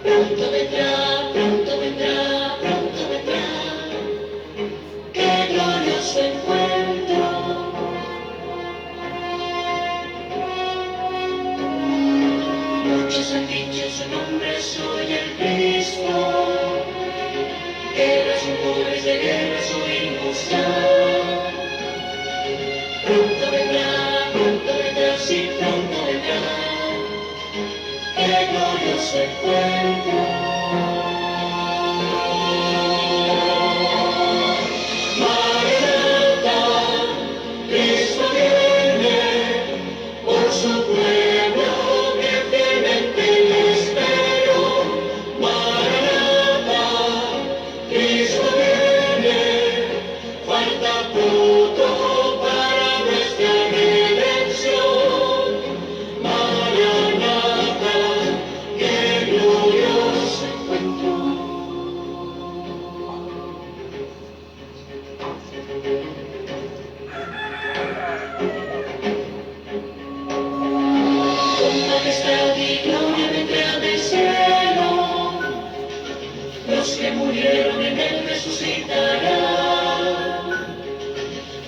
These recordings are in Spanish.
pronto vendrá, pronto vendrá, pronto vendrá. Qué glorioso encuentro. Muchos han dicho su nombre, soy el Cristo. Guerras, rumores de guerra, soy injusta. Pronto vendrá, sí, pronto vendrá. Qué glorioso encuentro. Maranatha, Cristo viene, por su pueblo que fielmente le espero. Maranatha, Cristo viene, falta poco para nuestra redención. Maranatha, qué glorioso encuentro. Con majestad y gloria vendrá del cielo, los que murieron en él resucitarán.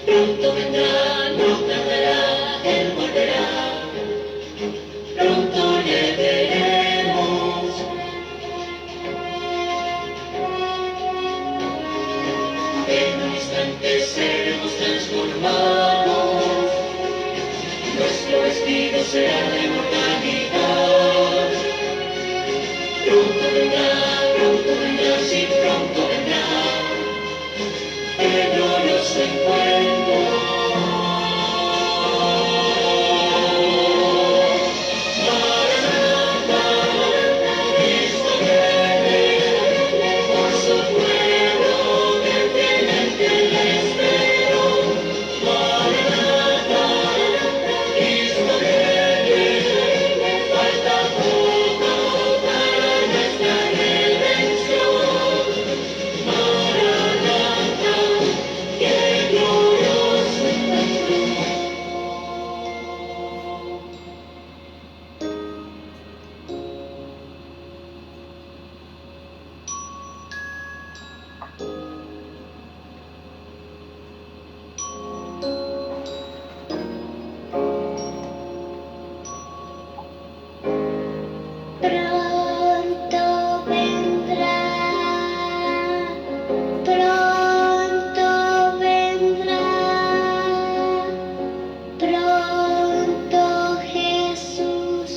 Pronto vendrá, no tardará, él volverá, pronto le veremos. En un instante seremos transformados, nuestro vestido será de inmortalidad. Pronto vendrá, sí, pronto vendrá, el glorioso encuentro. Maranatha, Cristo viene, por su pueblo que fielmente le espero. Maranatha, Cristo viene, falta poco para nuestra redención. Maranatha, qué glorioso encuentro. Pronto vendrá, pronto vendrá, pronto Jesús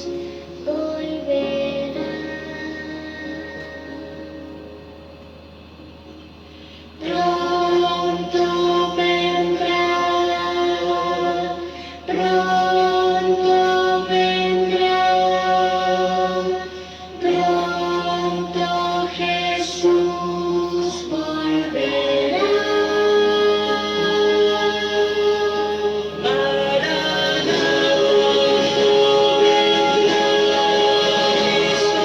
volverá. Pronto vendrá, pronto vendrá, pronto Jesús volverá. Maranatha, pronto vendrá, Cristo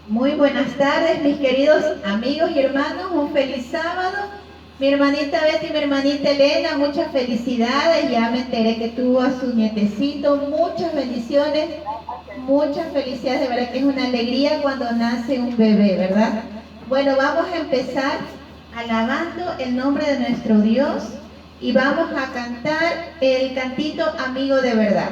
Muy buenas tardes, mis queridos amigos y hermanos, un feliz sábado. Mi hermanita Betty y mi hermanita Elena, muchas felicidades. Ya me enteré que tuvo a su nietecito, muchas bendiciones, muchas felicidades. De verdad que es una alegría cuando nace un bebé, ¿verdad? Bueno, vamos a empezar alabando el nombre de nuestro Dios y vamos a cantar el cantito Amigo de Verdad.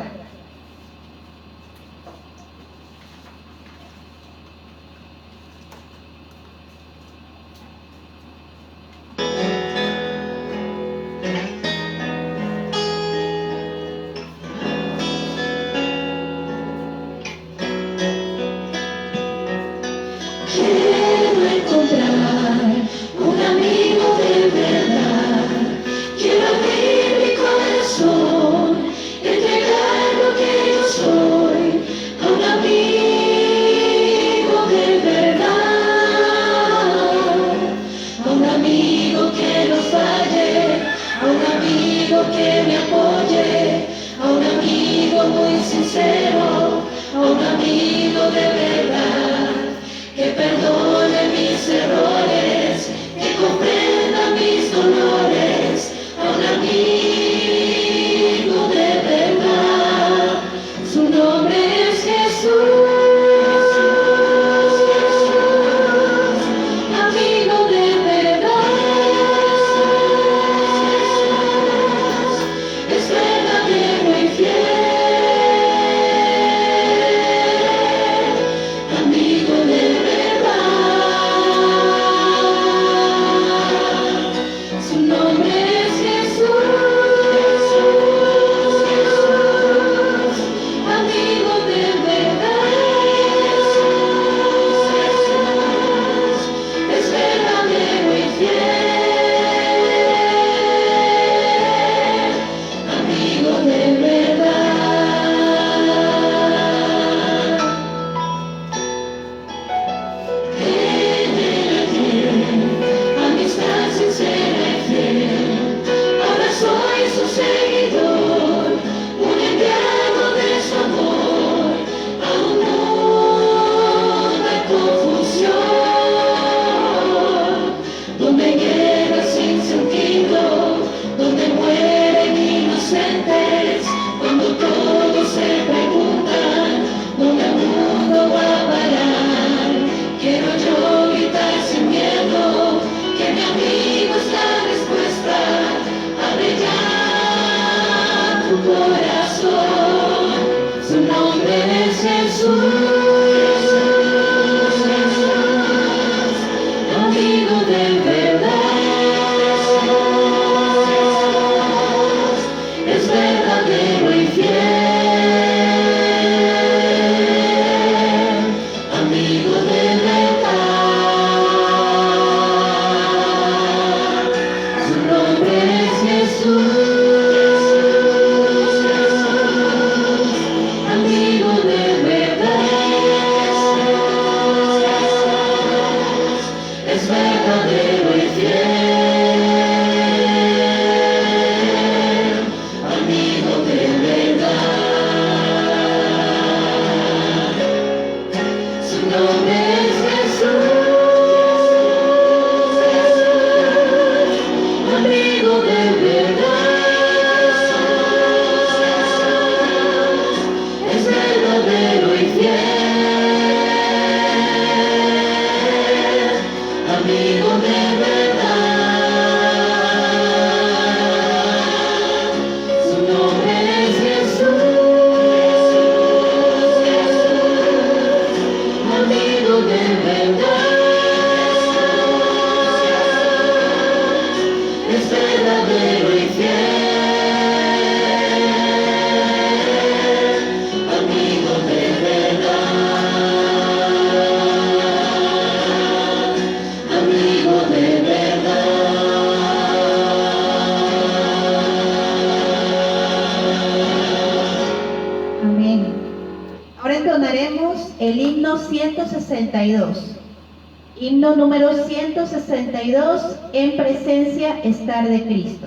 que me apoye, a un amigo muy sincero, a un amigo de verdad, que perdone mis errores, que comprenda mis dolores, a un amigo de verdad. Su nombre es Jesús. Ahora entonaremos el himno 162. Himno número 162, en presencia estar de Cristo.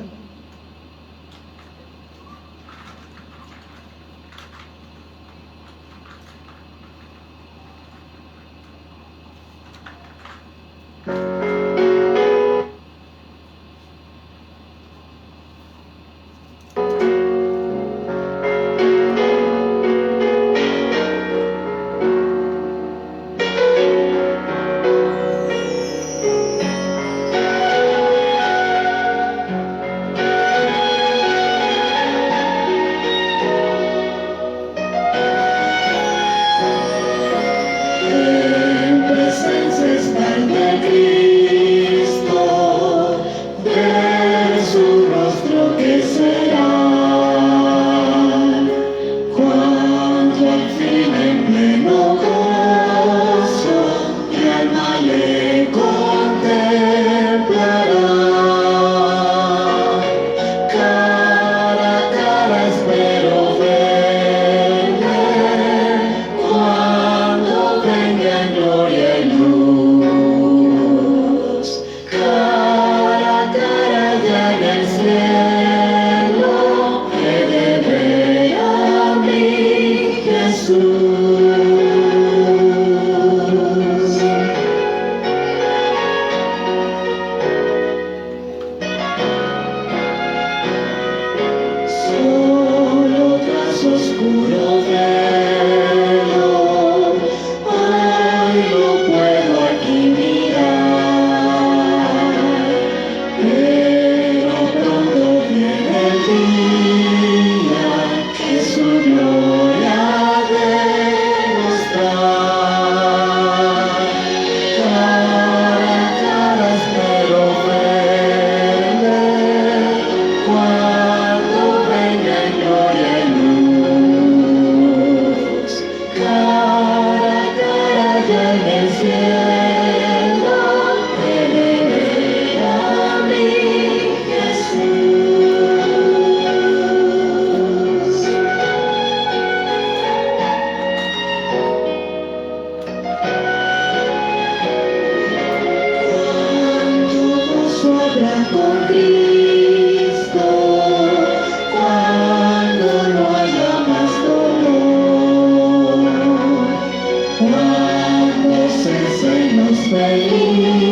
cuando cesen los peligros,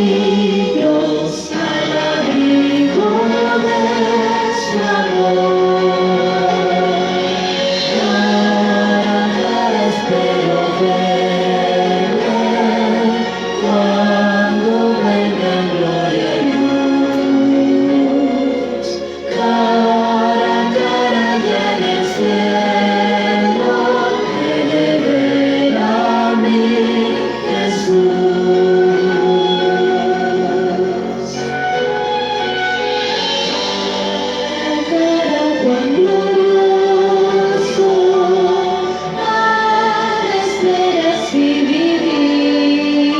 al abrigo de su amor. Cara a cara espero verle, cuando venga en gloria y luz. Cara a cara ya en el cielo, he de ver a mi Jesús. Cara cuán glorioso, al esperas y vivir,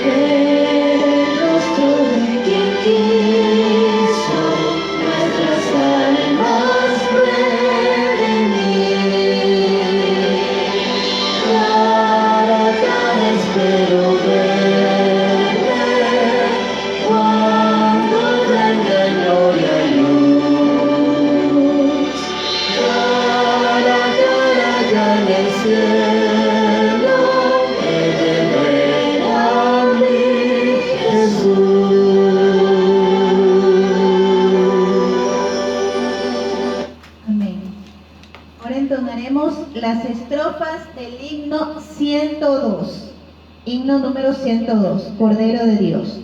ver el rostro de quien quiso nuestras almas redimir. Cara a cara espero verle, cuando venga en gloria y luz. Cara a cara ya en el cielo, he de ver a mi Jesús. Amén. Ahora entonaremos las estrofas del himno 102. Himno número 102, Cordero de Dios.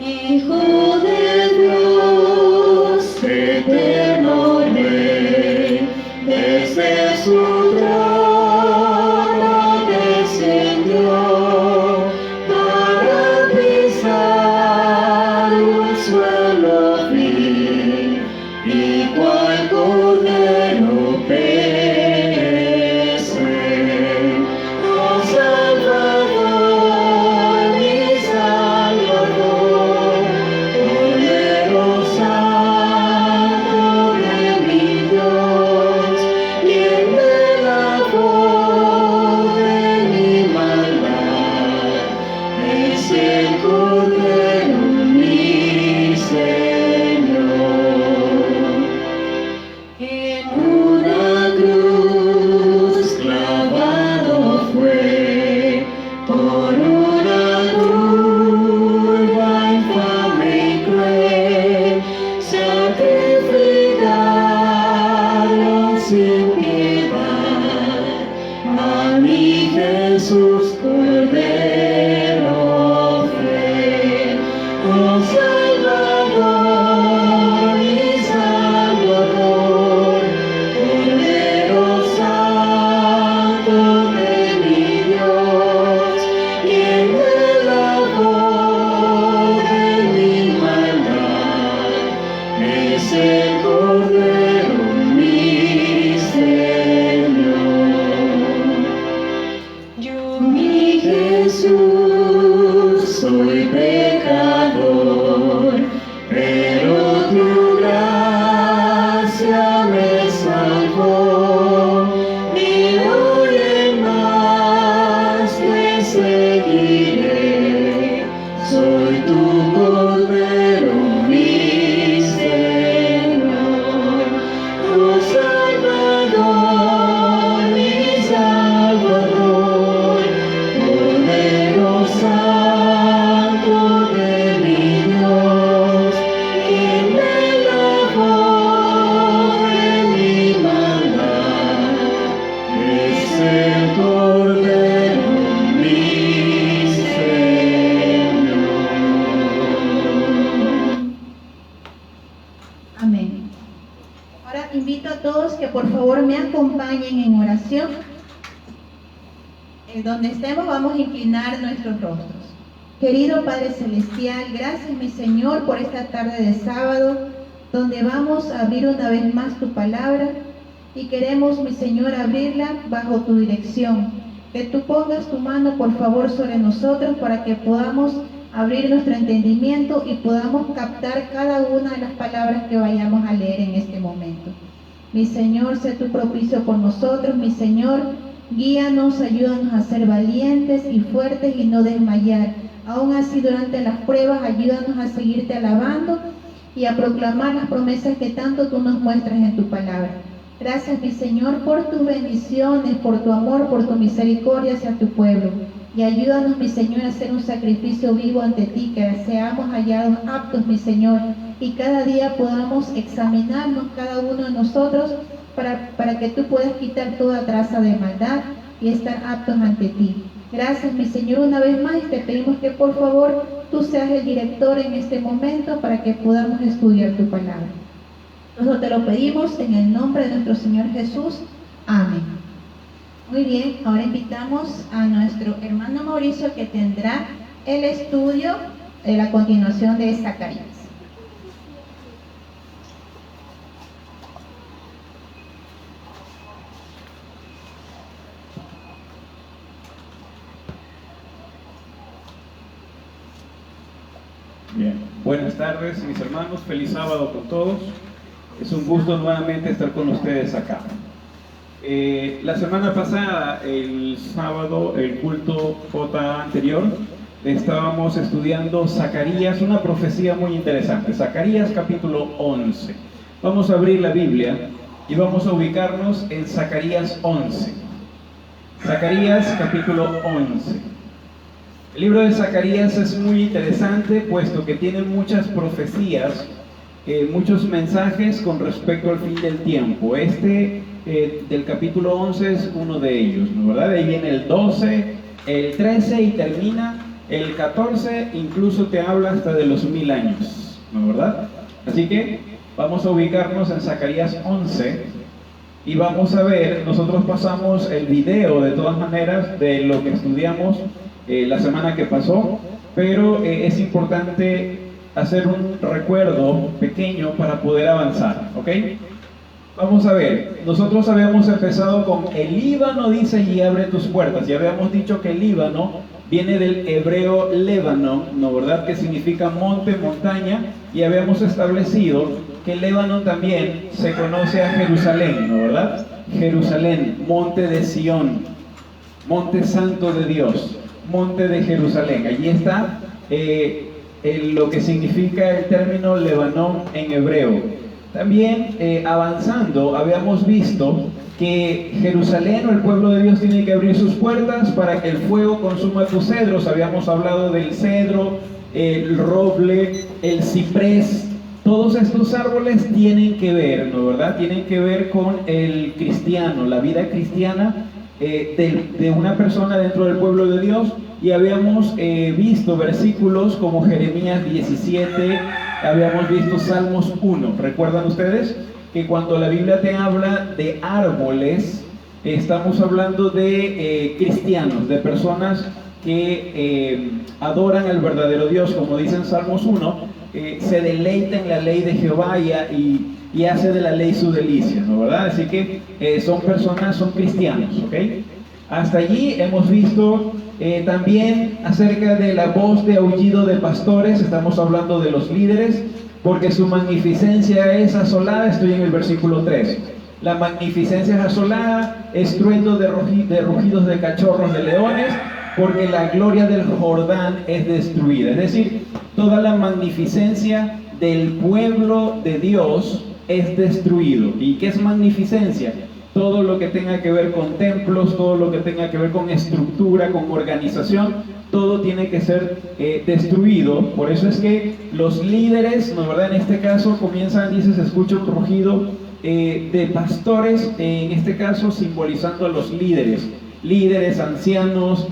Hijo de Dios, eterno Rey, desde su trono descendió para pisar un suelo vil, y cual cordero perece. Oh Salvador, mi Salvador, Cordero Santo de mi Dios, quien me lavó de mi maldad, es el Cordero mi Señor. En una cruz clavado fue por una curva infame y cruel, sacrificaron sin piedad a mi Jesús Cordero fiel. Oh Salvador, mi Salvador, Cordero Santo de mi Dios, quien me lavó de mi maldad, es el Cordero mi Señor. Yo, mi Jesús, soy pecador, pero tu gracia me salvó, y hoy en más te seguiré. Soy tu Cordero, mi Señor. Oh Salvador, mi Salvador, Cordero Santo de mi Dios, quien me lavó de mi maldad, es el Cordero mi Señor. Amén. Ahora invito a todos que por favor me acompañen en oración. En donde estemos vamos a inclinar nuestros rostros. Querido Padre Celestial, gracias mi Señor por esta tarde de sábado, donde vamos a abrir una vez más tu palabra y queremos mi Señor abrirla bajo tu dirección. Que tú pongas tu mano por favor sobre nosotros para que podamos abrir nuestro entendimiento y podamos captar cada una de las palabras que vayamos a leer en este momento. Mi Señor, sé tú propicio por nosotros. Mi Señor, guíanos, ayúdanos a ser valientes y fuertes y no desmayar. Aún así, durante las pruebas, ayúdanos a seguirte alabando y a proclamar las promesas que tanto tú nos muestras en tu palabra. Gracias, mi Señor, por tus bendiciones, por tu amor, por tu misericordia hacia tu pueblo. Y ayúdanos, mi Señor, a hacer un sacrificio vivo ante ti, que seamos hallados aptos, mi Señor, y cada día podamos examinarnos cada uno de nosotros para que tú puedas quitar toda traza de maldad y estar aptos ante ti. Gracias, mi Señor, una vez más, y te pedimos que por favor tú seas el director en este momento para que podamos estudiar tu palabra. Nosotros te lo pedimos en el nombre de nuestro Señor Jesús. Amén. Muy bien, ahora invitamos a nuestro hermano Mauricio, que tendrá el estudio de la continuación de Zacarías. Bien, buenas tardes mis hermanos, feliz sábado con todos. Es un gusto nuevamente estar con ustedes acá. La semana pasada, el sábado, el culto J anterior, estábamos estudiando Zacarías, una profecía muy interesante, Zacarías capítulo 11. Vamos a abrir la Biblia y vamos a ubicarnos en Zacarías 11. Zacarías capítulo 11. El libro de Zacarías es muy interesante, puesto que tiene muchas profecías, muchos mensajes con respecto al fin del tiempo. Del capítulo 11 es uno de ellos, ¿no? ¿Verdad? De ahí viene el 12, el 13 y termina el 14, incluso te habla hasta de los 1000 años, ¿no? ¿Verdad? Así que vamos a ubicarnos en Zacarías 11 y vamos a ver, nosotros pasamos el video de todas maneras de lo que estudiamos la semana que pasó, pero es importante hacer un recuerdo pequeño para poder avanzar, ¿ok? Vamos a ver, nosotros habíamos empezado con el Líbano dice y abre tus puertas, y habíamos dicho que el Líbano viene del hebreo Lebanon, ¿no? ¿Verdad? Que significa monte, montaña, y habíamos establecido que el Líbano también se conoce a Jerusalén, ¿no? ¿Verdad? Jerusalén, monte de Sión, monte santo de Dios, monte de Jerusalén. Allí está lo que significa el término Lebanón en hebreo. También avanzando, habíamos visto que Jerusalén o el pueblo de Dios tiene que abrir sus puertas para que el fuego consuma tus cedros. Habíamos hablado del cedro, el roble, el ciprés. Todos estos árboles tienen que ver, ¿no? ¿Verdad? Tienen que ver con el cristiano, la vida cristiana de una persona dentro del pueblo de Dios. Y habíamos visto versículos como Jeremías 17, habíamos visto Salmos 1. ¿Recuerdan ustedes que cuando la Biblia te habla de árboles, estamos hablando de cristianos, de personas que adoran al verdadero Dios? Como dice en Salmos 1, se deleita en la ley de Jehová y hace de la ley su delicia, ¿no? ¿Verdad? Así que son personas, son cristianos, ¿ok? Hasta allí hemos visto también acerca de la voz de aullido de pastores. Estamos hablando de los líderes, porque su magnificencia es asolada. Estoy en el versículo 3. La magnificencia es asolada, estruendo de rugidos de cachorros de leones, porque la gloria del Jordán es destruida. Es decir, toda la magnificencia del pueblo de Dios es destruido. ¿Y qué es magnificencia? Todo lo que tenga que ver con templos, todo lo que tenga que ver con estructura, con organización, todo tiene que ser destruido. Por eso es que los líderes, ¿no? ¿Verdad? En este caso comienzan, dice, se escucha un rugido de pastores, en este caso simbolizando a los líderes, ancianos,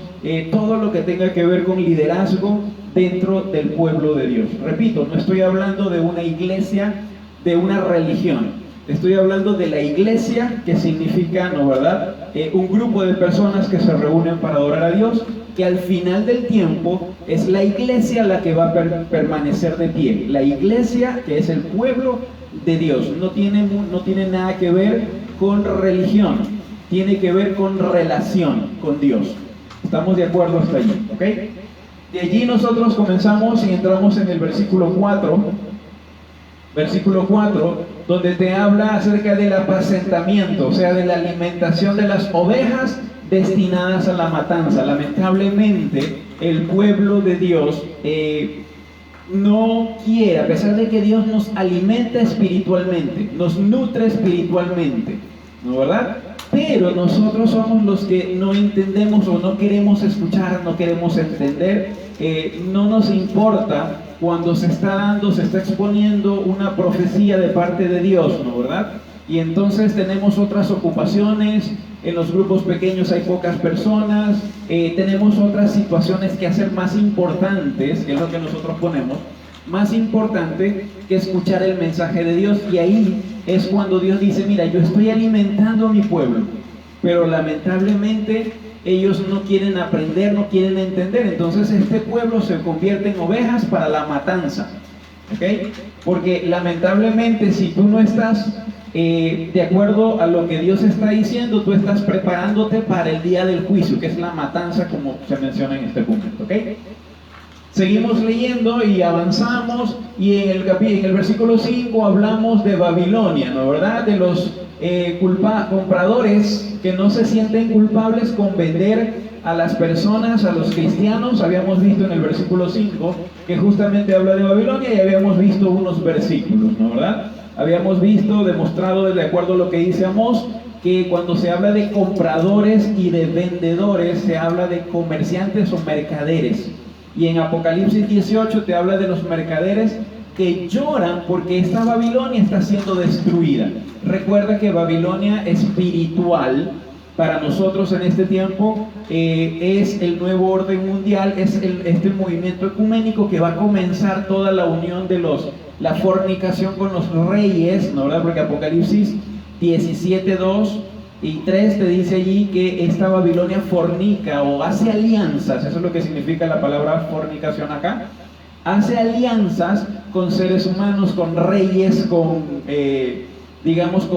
todo lo que tenga que ver con liderazgo dentro del pueblo de Dios. Repito, no estoy hablando de una iglesia, de una religión. Estoy hablando de la iglesia, que significa, ¿no? ¿Verdad? Un grupo de personas que se reúnen para adorar a Dios, que al final del tiempo es la iglesia la que va a permanecer de pie. La iglesia, que es el pueblo de Dios, no tiene nada que ver con religión, tiene que ver con relación con Dios. ¿Estamos de acuerdo hasta allí? ¿Ok? De allí nosotros comenzamos y entramos en el versículo 4, donde te habla acerca del apacentamiento, o sea, de la alimentación de las ovejas destinadas a la matanza. Lamentablemente, el pueblo de Dios no quiere, a pesar de que Dios nos alimenta espiritualmente, nos nutre espiritualmente, ¿no, verdad? Pero nosotros somos los que no entendemos o no queremos escuchar, no queremos entender, no nos importa cuando se está exponiendo una profecía de parte de Dios, ¿no, verdad? Y entonces tenemos otras ocupaciones, en los grupos pequeños hay pocas personas, tenemos otras situaciones que hacer más importantes, que es lo que nosotros ponemos, más importante que escuchar el mensaje de Dios. Y ahí es cuando Dios dice, mira, yo estoy alimentando a mi pueblo, pero lamentablemente ellos no quieren aprender, no quieren entender. Entonces este pueblo se convierte en ovejas para la matanza, ¿ok? Porque lamentablemente si tú no estás de acuerdo a lo que Dios está diciendo, tú estás preparándote para el día del juicio, que es la matanza, como se menciona en este punto, ¿ok? Seguimos leyendo y avanzamos, y en el versículo 5 hablamos de Babilonia, ¿no, verdad? De los compradores que no se sienten culpables con vender a las personas, a los cristianos. Habíamos visto en el versículo 5 que justamente habla de Babilonia, y habíamos visto unos versículos, ¿no, verdad? Habíamos visto, demostrado de acuerdo a lo que dice Amós, que cuando se habla de compradores y de vendedores, se habla de comerciantes o mercaderes. Y en Apocalipsis 18 te habla de los mercaderes que lloran porque esta Babilonia está siendo destruida. Recuerda que Babilonia espiritual para nosotros en este tiempo es el nuevo orden mundial, es este movimiento ecuménico que va a comenzar toda la unión de la fornicación con los reyes, ¿no, verdad? Porque Apocalipsis 17, 2 y 3 te dice allí que esta Babilonia fornica o hace alianzas. Eso es lo que significa la palabra fornicación acá. Hace alianzas con seres humanos, con reyes, con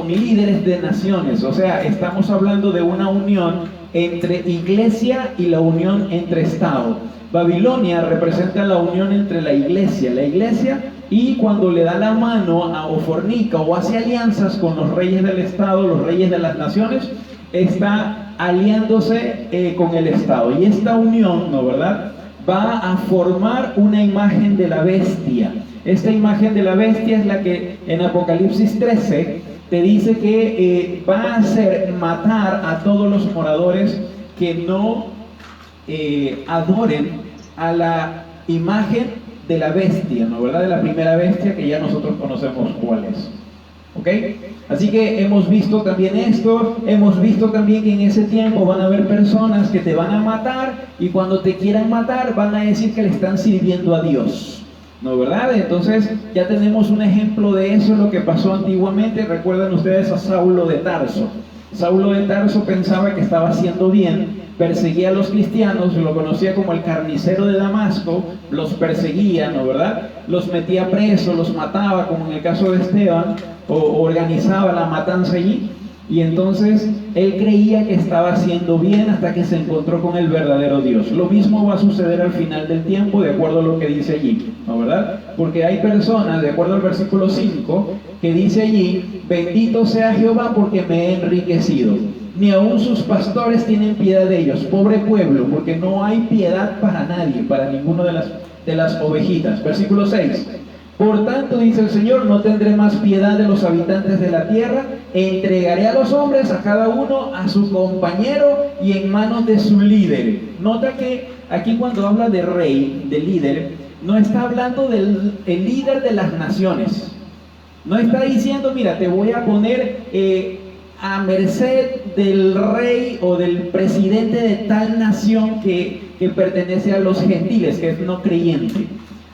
líderes de naciones. O sea, estamos hablando de una unión entre iglesia y la unión entre Estado. Babilonia representa la unión entre la iglesia, y cuando le da la mano o fornica o hace alianzas con los reyes del Estado, los reyes de las naciones, está aliándose con el Estado. Y esta unión, ¿no, verdad?, va a formar una imagen de la bestia. Esta imagen de la bestia es la que en Apocalipsis 13 te dice que va a hacer matar a todos los moradores que no adoren a la imagen de la bestia, ¿no, verdad? De la primera bestia, que ya nosotros conocemos cuál es, ¿ok? Así que hemos visto también esto, hemos visto también que en ese tiempo van a haber personas que te van a matar, y cuando te quieran matar van a decir que le están sirviendo a Dios, ¿no, verdad? Entonces ya tenemos un ejemplo de eso, lo que pasó antiguamente. Recuerdan ustedes a Saulo de Tarso. Saulo de Tarso pensaba que estaba haciendo bien, perseguía a los cristianos, lo conocía como el carnicero de Damasco, los perseguía, ¿no, verdad? Los metía presos, los mataba, como en el caso de Esteban, o organizaba la matanza allí. Y entonces él creía que estaba haciendo bien hasta que se encontró con el verdadero Dios. Lo mismo va a suceder al final del tiempo, de acuerdo a lo que dice allí, ¿no, verdad? Porque hay personas, de acuerdo al versículo 5, que dice allí: bendito sea Jehová porque me he enriquecido, ni aun sus pastores tienen piedad de ellos. Pobre pueblo, porque no hay piedad para nadie, para ninguno de las ovejitas. Versículo 6. Por tanto, dice el Señor, no tendré más piedad de los habitantes de la tierra, entregaré a los hombres, a cada uno a su compañero y en manos de su líder. Nota que aquí cuando habla de rey, de líder, no está hablando del líder de las naciones. No está diciendo, mira, te voy a poner a merced del rey o del presidente de tal nación que pertenece a los gentiles, que es no creyente.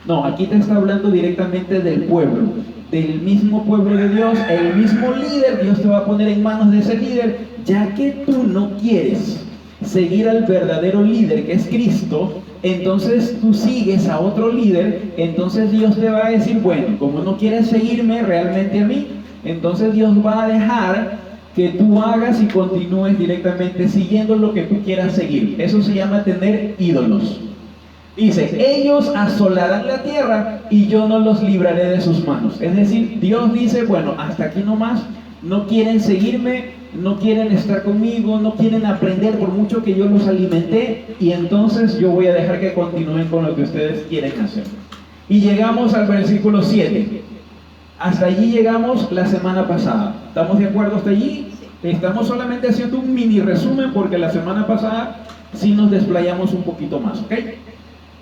No, aquí te está hablando directamente del pueblo, del mismo pueblo de Dios, el mismo líder. Dios te va a poner en manos de ese líder, ya que tú no quieres seguir al verdadero líder, que es Cristo. Entonces tú sigues a otro líder. Entonces Dios te va a decir, bueno, como no quieres seguirme realmente a mí, entonces Dios va a dejar que tú hagas y continúes directamente siguiendo lo que tú quieras seguir. Eso se llama tener ídolos. Dice, ellos asolarán la tierra y yo no los libraré de sus manos. Es decir, Dios dice, bueno, hasta aquí nomás, no quieren seguirme, no quieren estar conmigo, no quieren aprender por mucho que yo los alimenté, y entonces yo voy a dejar que continúen con lo que ustedes quieren hacer. Y llegamos al versículo 7. Hasta allí llegamos la semana pasada. ¿Estamos de acuerdo hasta allí? Estamos solamente haciendo un mini resumen porque la semana pasada sí nos desplayamos un poquito más, ¿ok?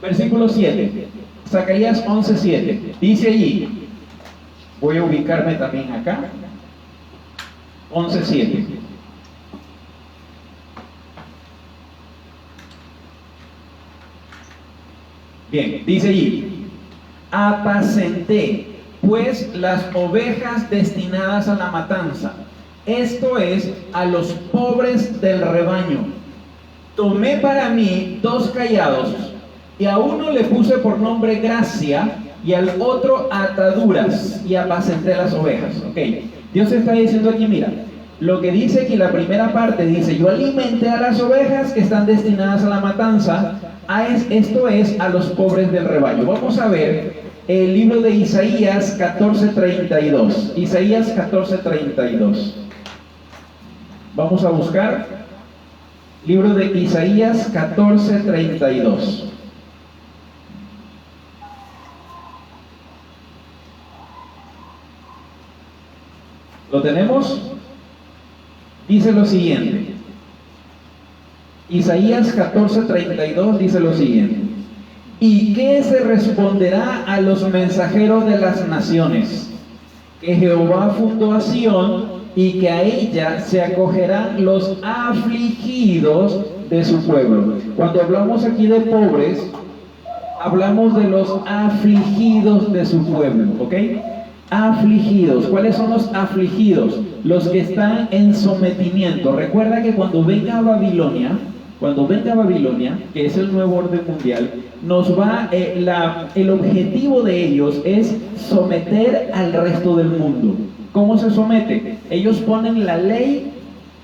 Versículo 7, Zacarías 11:7, dice allí, voy a ubicarme también acá, 11:7. Bien, dice allí, apacenté pues las ovejas destinadas a la matanza, esto es, a los pobres del rebaño. Tomé para mí 2 callados, y a uno le puse por nombre gracia, y al otro ataduras, y apacenté las ovejas. Ok, Dios está diciendo aquí, mira, lo que dice aquí la primera parte, dice, yo alimenté a las ovejas que están destinadas a la matanza, esto es, a los pobres del rebaño. Vamos a ver el libro de Isaías 14:32. Isaías 14:32. Vamos a buscar libro de Isaías 14:32. ¿Lo tenemos? Dice lo siguiente. Isaías 14:32 dice lo siguiente. ¿Y qué se responderá a los mensajeros de las naciones? Que Jehová fundó a Sión y que a ella se acogerán los afligidos de su pueblo. Cuando hablamos aquí de pobres, hablamos de los afligidos de su pueblo, ¿ok? Afligidos. ¿Cuáles son los afligidos? Los que están en sometimiento. Recuerda que cuando venga Babilonia, que es el nuevo orden mundial, el objetivo de ellos es someter al resto del mundo. ¿Cómo se somete? Ellos ponen la ley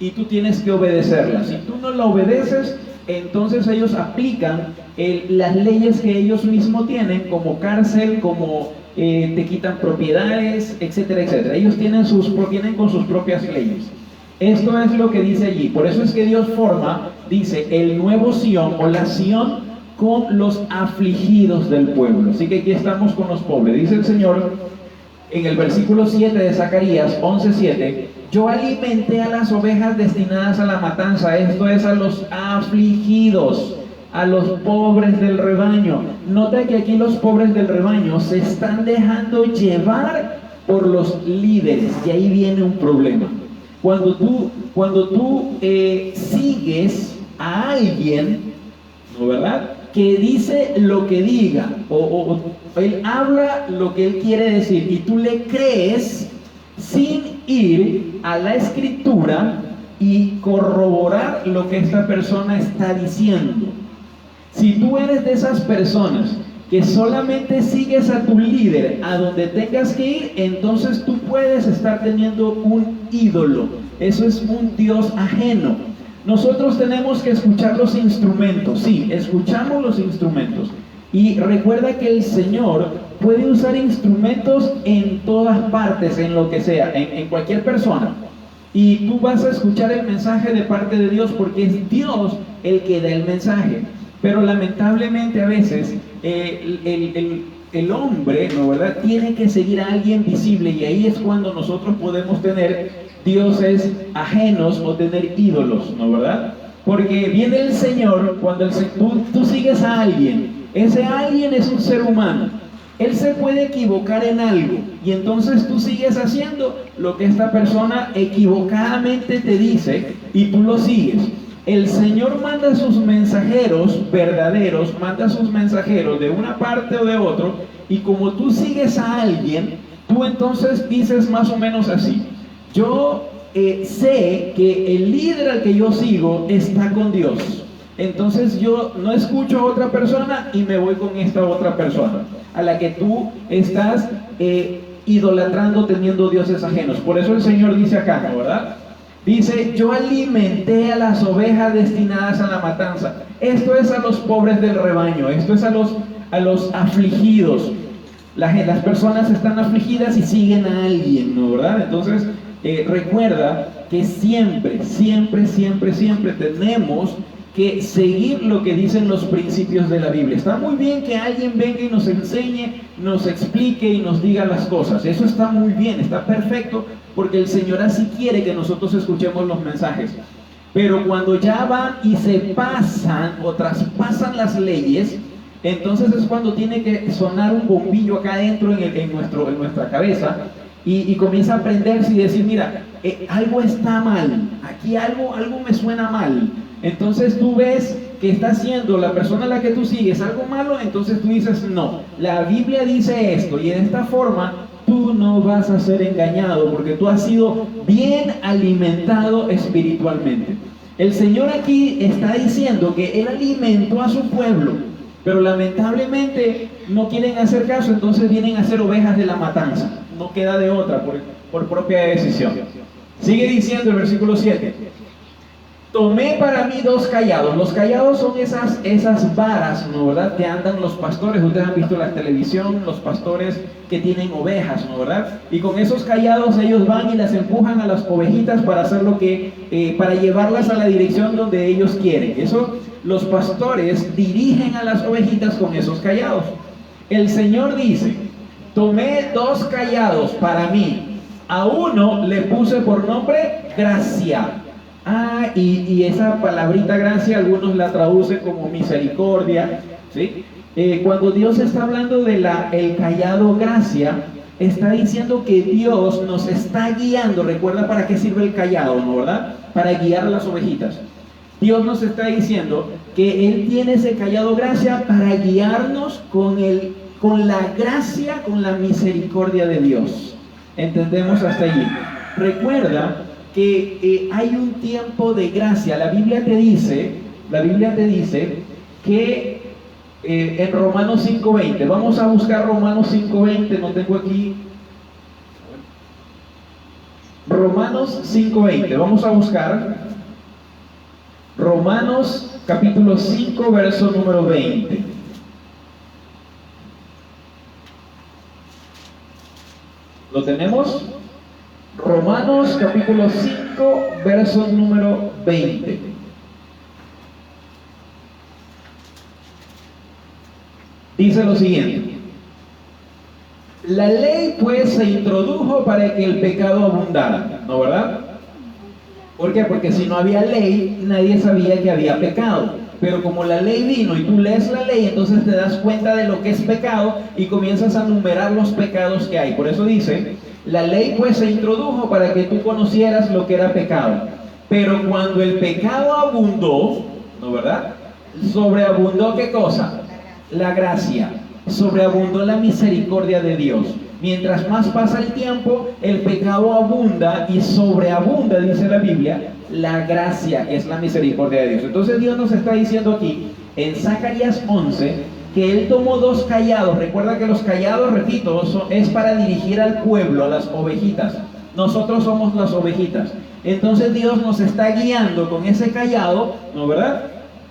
y tú tienes que obedecerla. Si tú no la obedeces, entonces ellos aplican las leyes que ellos mismos tienen, como cárcel, como te quitan propiedades, etcétera, etcétera. Ellos vienen con sus propias leyes. Esto es lo que dice allí. Por eso es que Dios dice, el nuevo Sión o la Sión con los afligidos del pueblo. Así que aquí estamos con los pobres. Dice el Señor en el versículo 7 de Zacarías 11:7, yo alimenté a las ovejas destinadas a la matanza, esto es, a los afligidos, a los pobres del rebaño. Nota que aquí los pobres del rebaño se están dejando llevar por los líderes, y ahí viene un problema. Cuando tú sigues a alguien, ¿no, verdad?, que dice lo que diga, o él habla lo que él quiere decir, y tú le crees sin ir a la escritura y corroborar lo que esta persona está diciendo. Si tú eres de esas personas que solamente sigues a tu líder a donde tengas que ir, entonces tú puedes estar teniendo un ídolo. Eso es un Dios ajeno. Nosotros tenemos que escuchar los instrumentos. Sí, escuchamos los instrumentos. Y recuerda que el Señor puede usar instrumentos en todas partes, en lo que sea, en cualquier persona. Y tú vas a escuchar el mensaje de parte de Dios porque es Dios el que da el mensaje. Pero lamentablemente a veces el hombre, ¿no, verdad?, tiene que seguir a alguien visible, y ahí es cuando nosotros podemos tener dioses ajenos o tener ídolos, ¿no, verdad? Porque viene el Señor cuando tú sigues a alguien. Ese alguien es un ser humano. Él se puede equivocar en algo, y entonces tú sigues haciendo lo que esta persona equivocadamente te dice y tú lo sigues. El Señor manda sus mensajeros verdaderos, manda sus mensajeros de una parte o de otro, y como tú sigues a alguien, tú entonces dices más o menos así: yo sé que el líder al que yo sigo está con Dios, entonces yo no escucho a otra persona y me voy con esta otra persona a la que tú estás idolatrando, teniendo dioses ajenos. Por eso el Señor dice acá, ¿no, verdad? Dice, yo alimenté a las ovejas destinadas a la matanza. Esto es a los pobres del rebaño, esto es a los afligidos. Las personas están afligidas y siguen a alguien, ¿no? ¿Verdad? Entonces, recuerda que siempre tenemos que seguir lo que dicen los principios de la Biblia. Está muy bien que alguien venga y nos enseñe, nos explique y nos diga las cosas. Eso está muy bien, está perfecto, porque el Señor así quiere que nosotros escuchemos los mensajes. Pero cuando ya van y se pasan o traspasan las leyes, entonces es cuando tiene que sonar un bombillo acá adentro en nuestra cabeza y comienza a prenderse y decir, mira, algo está mal, aquí algo me suena mal. Entonces tú ves que está haciendo la persona a la que tú sigues algo malo, entonces tú dices, no, la Biblia dice esto, y de esta forma tú no vas a ser engañado, porque tú has sido bien alimentado espiritualmente. El Señor aquí está diciendo que Él alimentó a su pueblo, pero lamentablemente no quieren hacer caso, entonces vienen a ser ovejas de la matanza. No queda de otra, por propia decisión. Sigue diciendo el versículo 7. Tomé para mí 2 callados. Los callados son esas varas, ¿no? ¿Verdad? Que andan los pastores. Ustedes han visto la televisión, los pastores que tienen ovejas, ¿no? ¿Verdad? Y con esos callados ellos van y las empujan a las ovejitas para hacer para llevarlas a la dirección donde ellos quieren. Eso, los pastores dirigen a las ovejitas con esos callados. El Señor dice, tomé 2 callados para mí. A uno le puse por nombre gracia. Y esa palabrita gracia, algunos la traducen como misericordia, ¿sí? Cuando Dios está hablando de el callado gracia, está diciendo que Dios nos está guiando. Recuerda para qué sirve el callado, ¿no? ¿Verdad? Para guiar a las ovejitas. Dios nos está diciendo que Él tiene ese callado gracia para guiarnos con la gracia, con la misericordia de Dios. ¿Entendemos hasta allí? Recuerda que hay un tiempo de gracia. La Biblia te dice que en Romanos 5:20, vamos a buscar Romanos 5:20, no tengo aquí. Romanos 5:20, vamos a buscar Romanos capítulo 5, verso número 20. ¿Lo tenemos? Romanos capítulo 5, verso número 20. Dice lo siguiente: la ley pues se introdujo para que el pecado abundara, ¿no, verdad? ¿Por qué? Porque si no había ley, nadie sabía que había pecado. Pero como la ley vino y tú lees la ley, entonces te das cuenta de lo que es pecado y comienzas a numerar los pecados que hay. Por eso dice, la ley pues se introdujo para que tú conocieras lo que era pecado. Pero cuando el pecado abundó, ¿no, verdad? Sobreabundó, ¿qué cosa? La gracia. Sobreabundó la misericordia de Dios. Mientras más pasa el tiempo, el pecado abunda y sobreabunda, dice la Biblia, la gracia, que es la misericordia de Dios. Entonces Dios nos está diciendo aquí, en Zacarías 11, que Él tomó 2 callados. Recuerda que los callados, repito, es para dirigir al pueblo, a las ovejitas. Nosotros somos las ovejitas. Entonces Dios nos está guiando con ese callado, ¿no, verdad?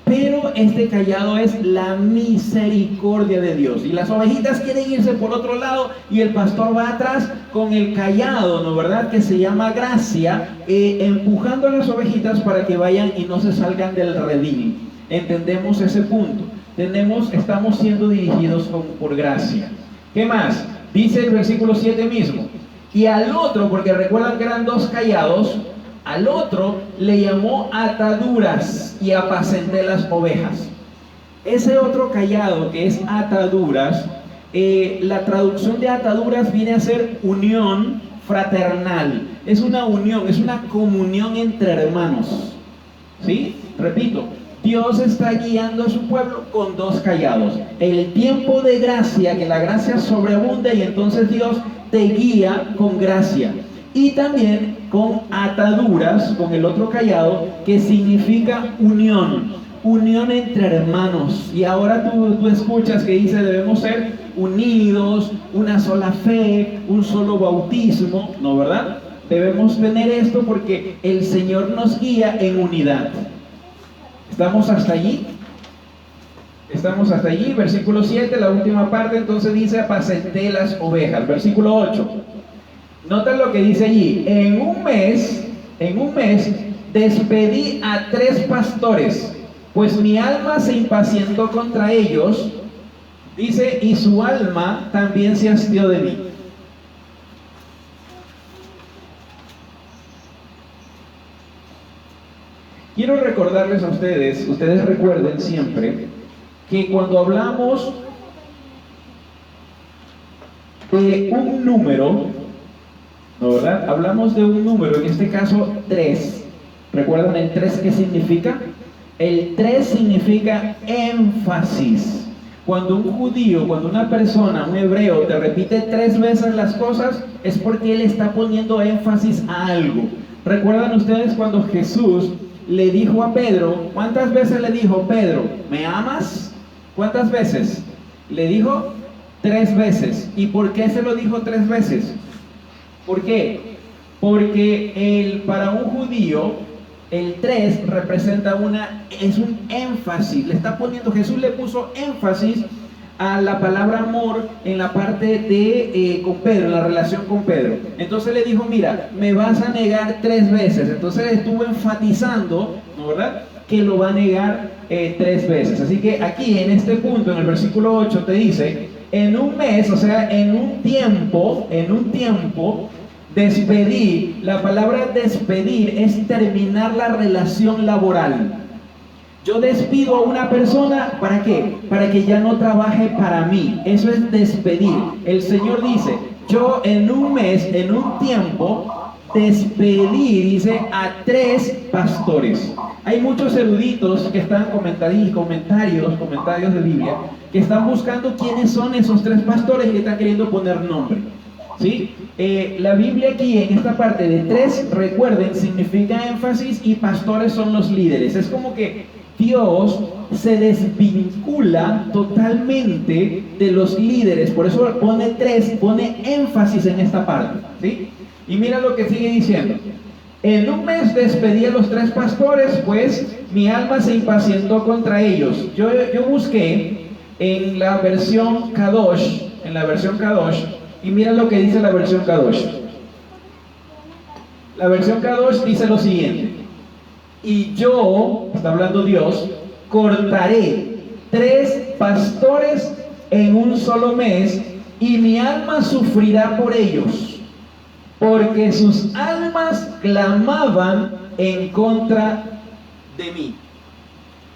Pero este callado es la misericordia de Dios. Y las ovejitas quieren irse por otro lado y el pastor va atrás con el callado, ¿no, verdad? Que se llama gracia, empujando a las ovejitas para que vayan y no se salgan del redil. ¿Entendemos ese punto? Estamos siendo dirigidos por gracia. ¿Qué más? Dice el versículo 7 mismo. Y al otro, porque recuerdan que eran 2 callados, al otro le llamó ataduras y apacenté las ovejas. Ese otro callado que es ataduras, la traducción de ataduras viene a ser unión fraternal. Es una unión, es una comunión entre hermanos. ¿Sí? Repito, Dios está guiando a su pueblo con 2 callados. El tiempo de gracia, que la gracia sobreabunda y entonces Dios te guía con gracia. Y también con ataduras, con el otro callado, que significa unión entre hermanos. Y ahora tú escuchas que dice, debemos ser unidos, una sola fe, un solo bautismo, ¿no, verdad? debemos tener esto porque el Señor nos guía en unidad. ¿Estamos hasta allí? Estamos hasta allí. Versículo 7, la última parte, entonces dice: apacenté las ovejas. Versículo 8. Nota lo que dice allí: en un mes despedí a 3 pastores, pues mi alma se impacientó contra ellos, dice, y su alma también se hastió de mí. Quiero recordarles a ustedes recuerden siempre que cuando hablamos de un número, ¿no, verdad? Hablamos de un número, en este caso 3. ¿Recuerdan el 3 qué significa? El 3 significa énfasis. Cuando un judío, cuando una persona, un hebreo, te repite 3 veces las cosas, es porque él está poniendo énfasis a algo. ¿Recuerdan ustedes cuando Jesús le dijo a Pedro? ¿Cuántas veces le dijo: Pedro, ¿me amas? ¿Cuántas veces? Le dijo 3 veces. ¿Y por qué se lo dijo 3 veces? ¿Por qué? Porque para un judío el 3 representa es un énfasis. Le está poniendo, Jesús le puso énfasis a la palabra amor en la parte de con Pedro, en la relación con Pedro. Entonces le dijo: mira, me vas a negar 3 veces. Entonces estuvo enfatizando, ¿no, verdad?, que lo va a negar 3 veces. Así que aquí en este punto, en el versículo 8, te dice: en un mes, o sea, en un tiempo, despedí. La palabra despedir es terminar la relación laboral. Yo despido a una persona, ¿para qué? Para que ya no trabaje para mí. Eso es despedir. El Señor dice: yo en un mes, en un tiempo, despedí, dice, a 3 pastores. Hay muchos eruditos que están comentarios de Biblia, que están buscando quiénes son esos 3 pastores y le están queriendo poner nombre. ¿Sí? La Biblia aquí en esta parte de 3, recuerden, significa énfasis, y pastores son los líderes. Es como que Dios se desvincula totalmente de los líderes. Por eso pone 3, pone énfasis en esta parte. ¿Sí? Y mira lo que sigue diciendo: en un mes despedí a los 3 pastores, pues mi alma se impacientó contra ellos. Yo busqué en la versión Kadosh, y mira lo que dice la versión Kadosh. La versión Kadosh dice lo siguiente: y yo, está hablando Dios, cortaré 3 pastores en un solo mes, y mi alma sufrirá por ellos, porque sus almas clamaban en contra de mí.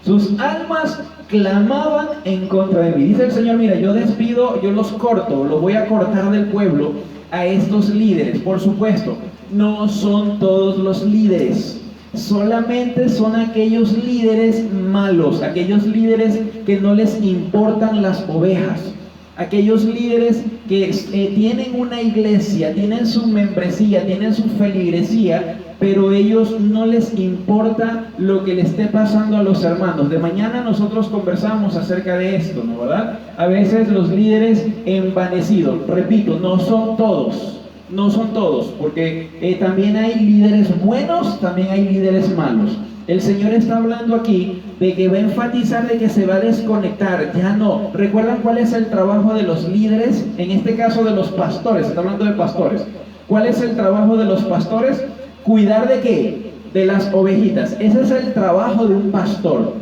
Sus almas clamaban en contra de mí. Dice el Señor: mira, yo despido, yo los corto, los voy a cortar del pueblo a estos líderes. Por supuesto, no son todos los líderes. Solamente son aquellos líderes malos, aquellos líderes que no les importan las ovejas, aquellos líderes que tienen una iglesia, tienen su membresía, tienen su feligresía, pero ellos no les importa lo que le esté pasando a los hermanos. De mañana nosotros conversamos acerca de esto, ¿no, verdad? A veces los líderes envanecidos, repito, no son todos, porque también hay líderes buenos, también hay líderes malos. El Señor está hablando aquí de que va a enfatizar de que se va a desconectar, ya no. ¿Recuerdan cuál es el trabajo de los líderes? En este caso de los pastores, está hablando de pastores. ¿Cuál es el trabajo de los pastores? ¿Cuidar de qué? De las ovejitas. Ese es el trabajo de un pastor.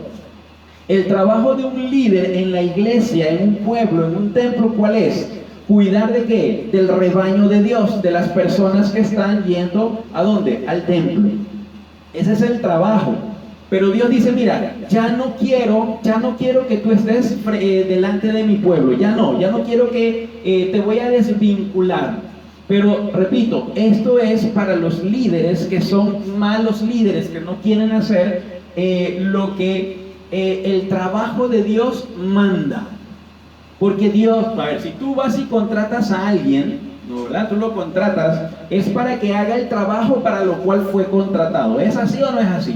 El trabajo de un líder en la iglesia, en un pueblo, en un templo, ¿cuál es? ¿Cuidar de qué? Del rebaño de Dios, de las personas que están yendo, ¿a dónde? Al templo. Ese es el trabajo. Pero Dios dice: mira, ya no quiero que tú estés delante de mi pueblo. Ya no quiero que te voy a desvincular. Pero repito, esto es para los líderes que son malos líderes, que no quieren hacer lo que el trabajo de Dios manda. Porque Dios, a ver, si tú vas y contratas a alguien, ¿no, verdad? Tú lo contratas, es para que haga el trabajo para lo cual fue contratado. ¿Es así o no es así?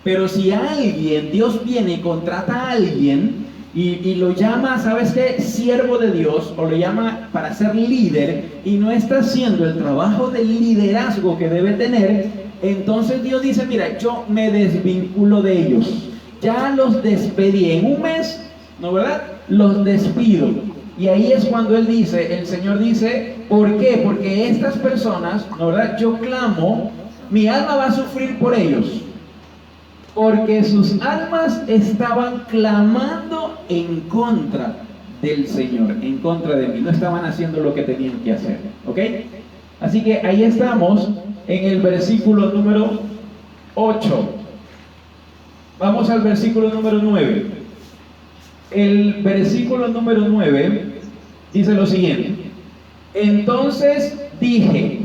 Pero si alguien, Dios viene y contrata a alguien, y lo llama, ¿sabes qué? Siervo de Dios, o lo llama para ser líder, y no está haciendo el trabajo de liderazgo que debe tener, entonces Dios dice, mira, yo me desvinculo de ellos. Ya los despedí en un mes, ¿no verdad? Los despido. Y ahí es cuando Él dice, el Señor dice, ¿por qué? Porque estas personas, ¿no verdad? Yo clamo, mi alma va a sufrir por ellos. Porque sus almas estaban clamando en contra del Señor, en contra de mí. No estaban haciendo lo que tenían que hacer. ¿Ok? Así que ahí estamos en el versículo número 8. Vamos al versículo número 9. El versículo número 9 dice lo siguiente. Entonces dije,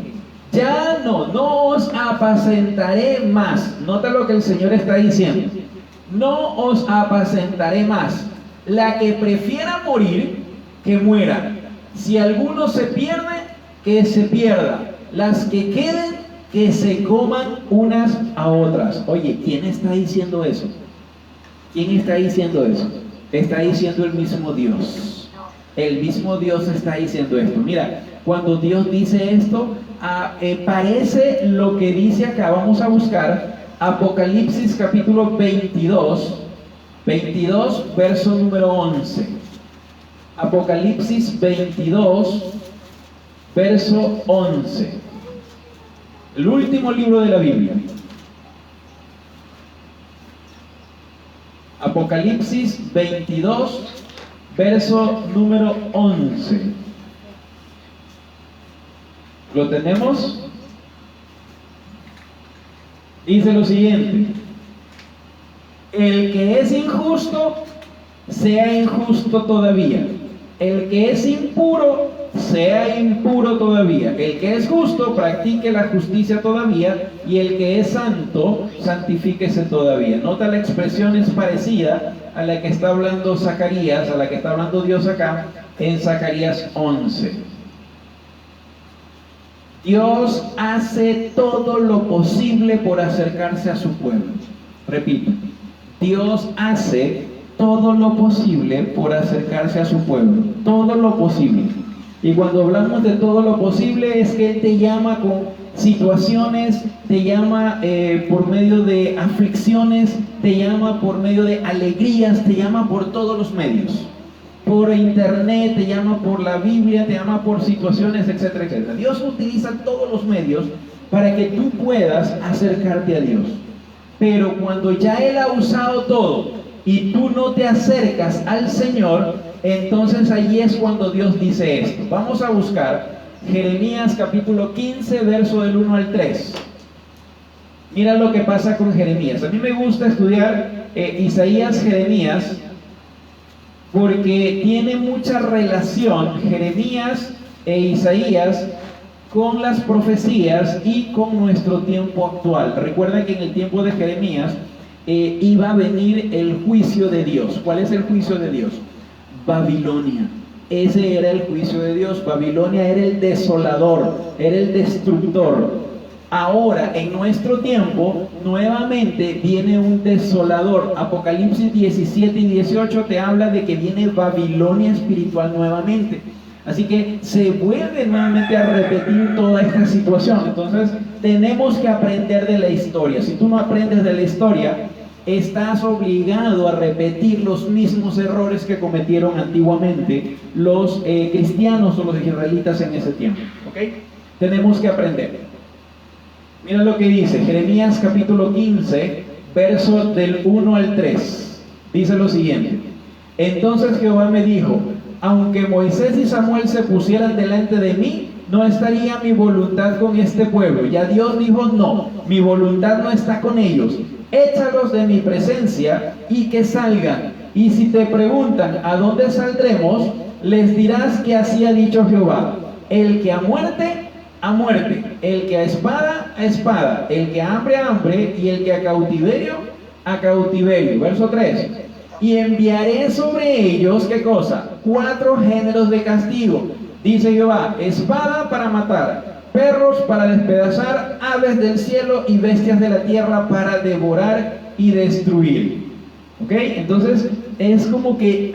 ya no os apacentaré más. Nota lo que el Señor está diciendo. No os apacentaré más. La que prefiera morir, que muera. Si alguno se pierde, que se pierda. Las que queden, que se coman unas a otras. Oye, ¿quién está diciendo eso? ¿Quién está diciendo eso? Está diciendo el mismo Dios. El mismo Dios está diciendo esto. Mira, cuando Dios dice esto, parece lo que dice acá. Vamos a buscar Apocalipsis capítulo 22, verso número 11. Apocalipsis 22, verso 11. El último libro de la Biblia. Apocalipsis 22, verso número 11. ¿Lo tenemos? Dice lo siguiente: el que es injusto, sea injusto todavía. El que es impuro, sea impuro todavía. El que es justo, practique la justicia todavía. Y el que es santo, santifíquese todavía. Nota, la expresión es parecida a la que está hablando Zacarías, a la que está hablando Dios acá en Zacarías 11. Dios hace todo lo posible por acercarse a su pueblo. Repito, Dios hace todo lo posible por acercarse a su pueblo. Todo lo posible. Y cuando hablamos de todo lo posible, es que Él te llama con situaciones, te llama por medio de aflicciones, te llama por medio de alegrías, te llama por todos los medios. Por internet, te llama por la Biblia, te llama por situaciones, etcétera, etcétera. Dios utiliza todos los medios para que tú puedas acercarte a Dios. Pero cuando ya Él ha usado todo y tú no te acercas al Señor, entonces allí es cuando Dios dice esto. Vamos a buscar Jeremías capítulo 15, verso del 1 al 3. Mira lo que pasa con Jeremías. A mí me gusta estudiar Isaías, Jeremías, porque tiene mucha relación Jeremías e Isaías con las profecías y con nuestro tiempo actual. Recuerda que en el tiempo de Jeremías iba a venir el juicio de Dios. ¿Cuál es el juicio de Dios? Babilonia. Ese era el juicio de Dios. Babilonia era el desolador, era el destructor. Ahora, en nuestro tiempo, nuevamente viene un desolador. Apocalipsis 17 y 18 te habla de que viene Babilonia espiritual nuevamente. Así que se vuelve nuevamente a repetir toda esta situación. Entonces, tenemos que aprender de la historia. Si tú no aprendes de la historia, estás obligado a repetir los mismos errores que cometieron antiguamente los cristianos o los israelitas en ese tiempo. ¿Ok? Tenemos que aprender. Mira lo que dice Jeremías capítulo 15, verso del 1 al 3. Dice lo siguiente: entonces Jehová me dijo, aunque Moisés y Samuel se pusieran delante de mí, no estaría mi voluntad con este pueblo. Ya Dios dijo, no, mi voluntad no está con ellos. Échalos de mi presencia y que salgan. Y si te preguntan a dónde saldremos, les dirás que así ha dicho Jehová: el que a muerte, a muerte; el que a espada, a espada; el que a hambre, a hambre; y el que a cautiverio, a cautiverio. Verso 3. Y enviaré sobre ellos, ¿qué cosa? 4 géneros de castigo. Dice Jehová: espada para matar, perros para despedazar, aves del cielo y bestias de la tierra para devorar y destruir. ¿Ok? Entonces es como que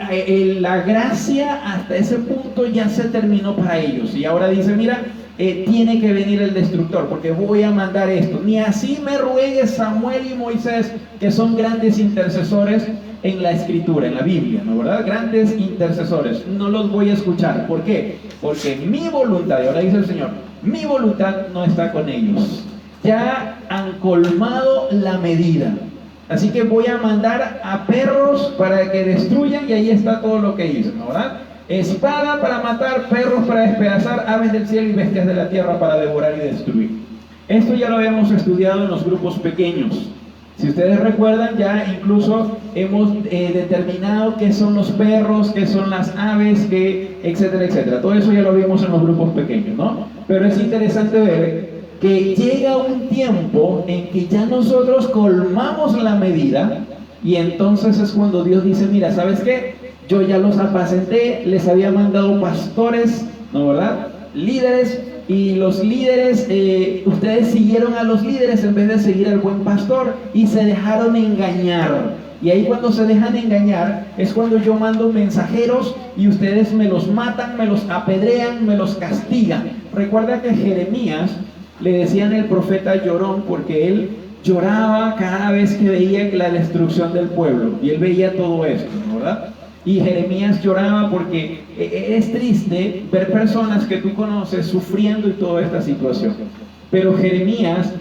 la gracia hasta ese punto ya se terminó para ellos. Y ahora dice, mira, tiene que venir el destructor porque voy a mandar esto. Ni así me ruegue Samuel y Moisés, que son grandes intercesores en la escritura, en la Biblia, ¿no verdad? Grandes intercesores. No los voy a escuchar. ¿Por qué? Porque mi voluntad, y ahora dice el Señor, mi voluntad no está con ellos. Ya han colmado la medida. Así que voy a mandar a perros para que destruyan, y ahí está todo lo que hizo, ¿no verdad? Espada para matar, perros para despedazar, aves del cielo y bestias de la tierra para devorar y destruir. Esto ya lo habíamos estudiado en los grupos pequeños. Si ustedes recuerdan, ya incluso hemos determinado qué son los perros, qué son las aves, etcétera, etcétera. Todo eso ya lo vimos en los grupos pequeños, ¿no? Pero es interesante ver que llega un tiempo en que ya nosotros colmamos la medida, y entonces es cuando Dios dice, mira, ¿sabes qué? Yo ya los apacenté, les había mandado pastores, ¿no verdad? Líderes, y los líderes, ustedes siguieron a los líderes en vez de seguir al buen pastor, y se dejaron engañar. Y ahí cuando se dejan engañar es cuando yo mando mensajeros y ustedes me los matan, me los apedrean, me los castigan. Recuerda que Jeremías le decían el profeta llorón, porque él lloraba cada vez que veía la destrucción del pueblo, y él veía todo esto, ¿no verdad? Y Jeremías lloraba porque es triste ver personas que tú conoces sufriendo y toda esta situación. Pero Jeremías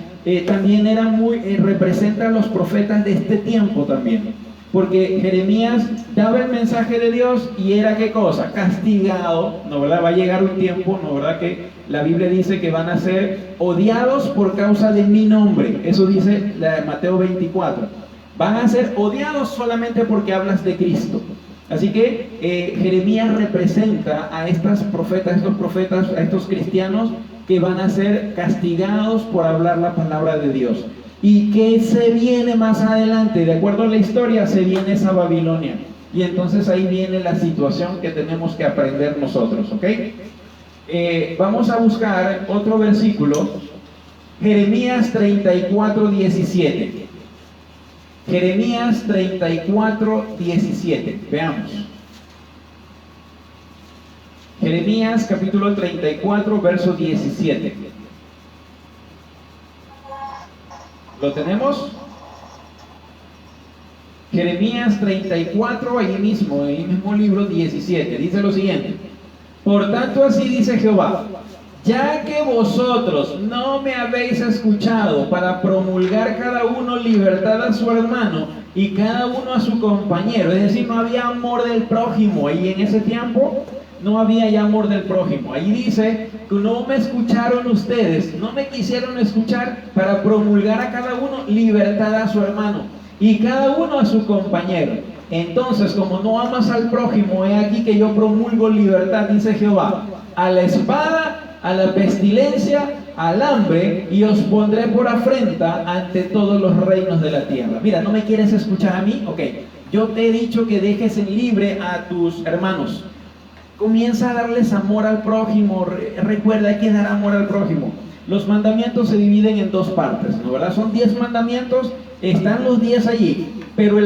también era representa a los profetas de este tiempo también. Porque Jeremías daba el mensaje de Dios y era, ¿qué cosa? Castigado, ¿no verdad? Va a llegar un tiempo, ¿no verdad? Que la Biblia dice que van a ser odiados por causa de mi nombre. Eso dice Mateo 24. Van a ser odiados solamente porque hablas de Cristo. Así que Jeremías representa a estos profetas, a estos cristianos que van a ser castigados por hablar la palabra de Dios. ¿Y qué se viene más adelante? De acuerdo a la historia, se viene esa Babilonia. Y entonces ahí viene la situación que tenemos que aprender nosotros, ¿ok? Vamos a buscar otro versículo, Jeremías 34:17. Jeremías 34:17. Veamos. Jeremías capítulo 34, verso 17. ¿Lo tenemos? Jeremías 34, ahí mismo, en el mismo libro 17. Dice lo siguiente: por tanto así dice Jehová, ya que vosotros no me habéis escuchado para promulgar cada uno libertad a su hermano y cada uno a su compañero, es decir, no había amor del prójimo, ahí en ese tiempo no había ya amor del prójimo. Ahí dice que no me escucharon ustedes, no me quisieron escuchar para promulgar a cada uno libertad a su hermano y cada uno a su compañero. Entonces, como no amas al prójimo, he aquí que yo promulgo libertad, dice Jehová, a la espada, a la pestilencia, al hambre, y os pondré por afrenta ante todos los reinos de la tierra. Mira, ¿no me quieres escuchar a mí? Ok, yo te he dicho que dejes en libre a tus hermanos. Comienza a darles amor al prójimo. Recuerda, hay que dar amor al prójimo. Los mandamientos se dividen en dos partes, ¿no verdad? Son 10 mandamientos, están los 10 allí, pero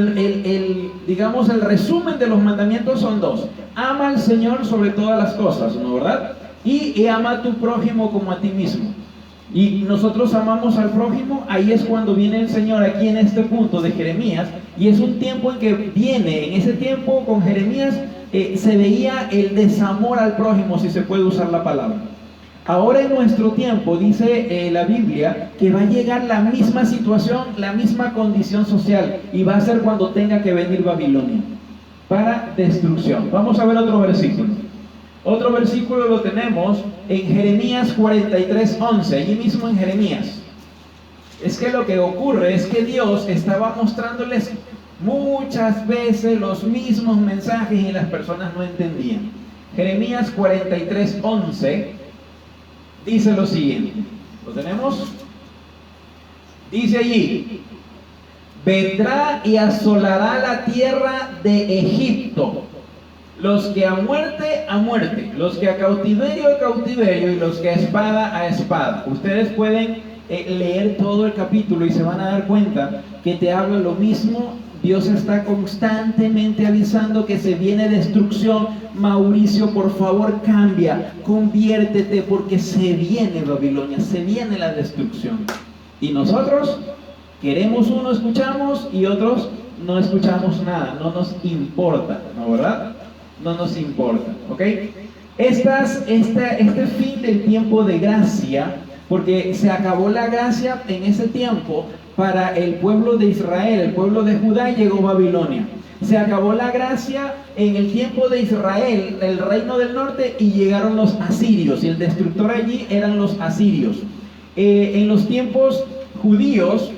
digamos, el resumen de los mandamientos son 2. Ama al Señor sobre todas las cosas, ¿no verdad? Y ama a tu prójimo como a ti mismo. Y nosotros amamos al prójimo, ahí es cuando viene el Señor aquí en este punto de Jeremías, y es un tiempo en que viene, en ese tiempo con Jeremías se veía el desamor al prójimo, si se puede usar la palabra. Ahora en nuestro tiempo dice la Biblia que va a llegar la misma situación, la misma condición social, y va a ser cuando tenga que venir Babilonia para destrucción. Vamos a ver otro versículo. Otro versículo lo tenemos en Jeremías 43:11, allí mismo en Jeremías. Es que lo que ocurre es que Dios estaba mostrándoles muchas veces los mismos mensajes y las personas no entendían. Jeremías 43:11 dice lo siguiente. ¿Lo tenemos? Dice allí: vendrá y asolará la tierra de Egipto, los que a muerte, los que a cautiverio, y los que a espada. Ustedes pueden leer todo el capítulo y se van a dar cuenta que te habla lo mismo Dios está constantemente avisando que se viene destrucción. Mauricio, por favor, cambia, conviértete, porque se viene Babilonia, se viene la destrucción. Y nosotros queremos uno, escuchamos, y otros no escuchamos nada, no nos importa, ¿no, verdad? No nos importa, ¿ok? Este fin del tiempo de gracia, porque se acabó la gracia en ese tiempo para el pueblo de Israel, el pueblo de Judá, y llegó Babilonia. Se acabó la gracia en el tiempo de Israel, el reino del norte, y llegaron los asirios, y el destructor allí eran los asirios. En los tiempos judíos,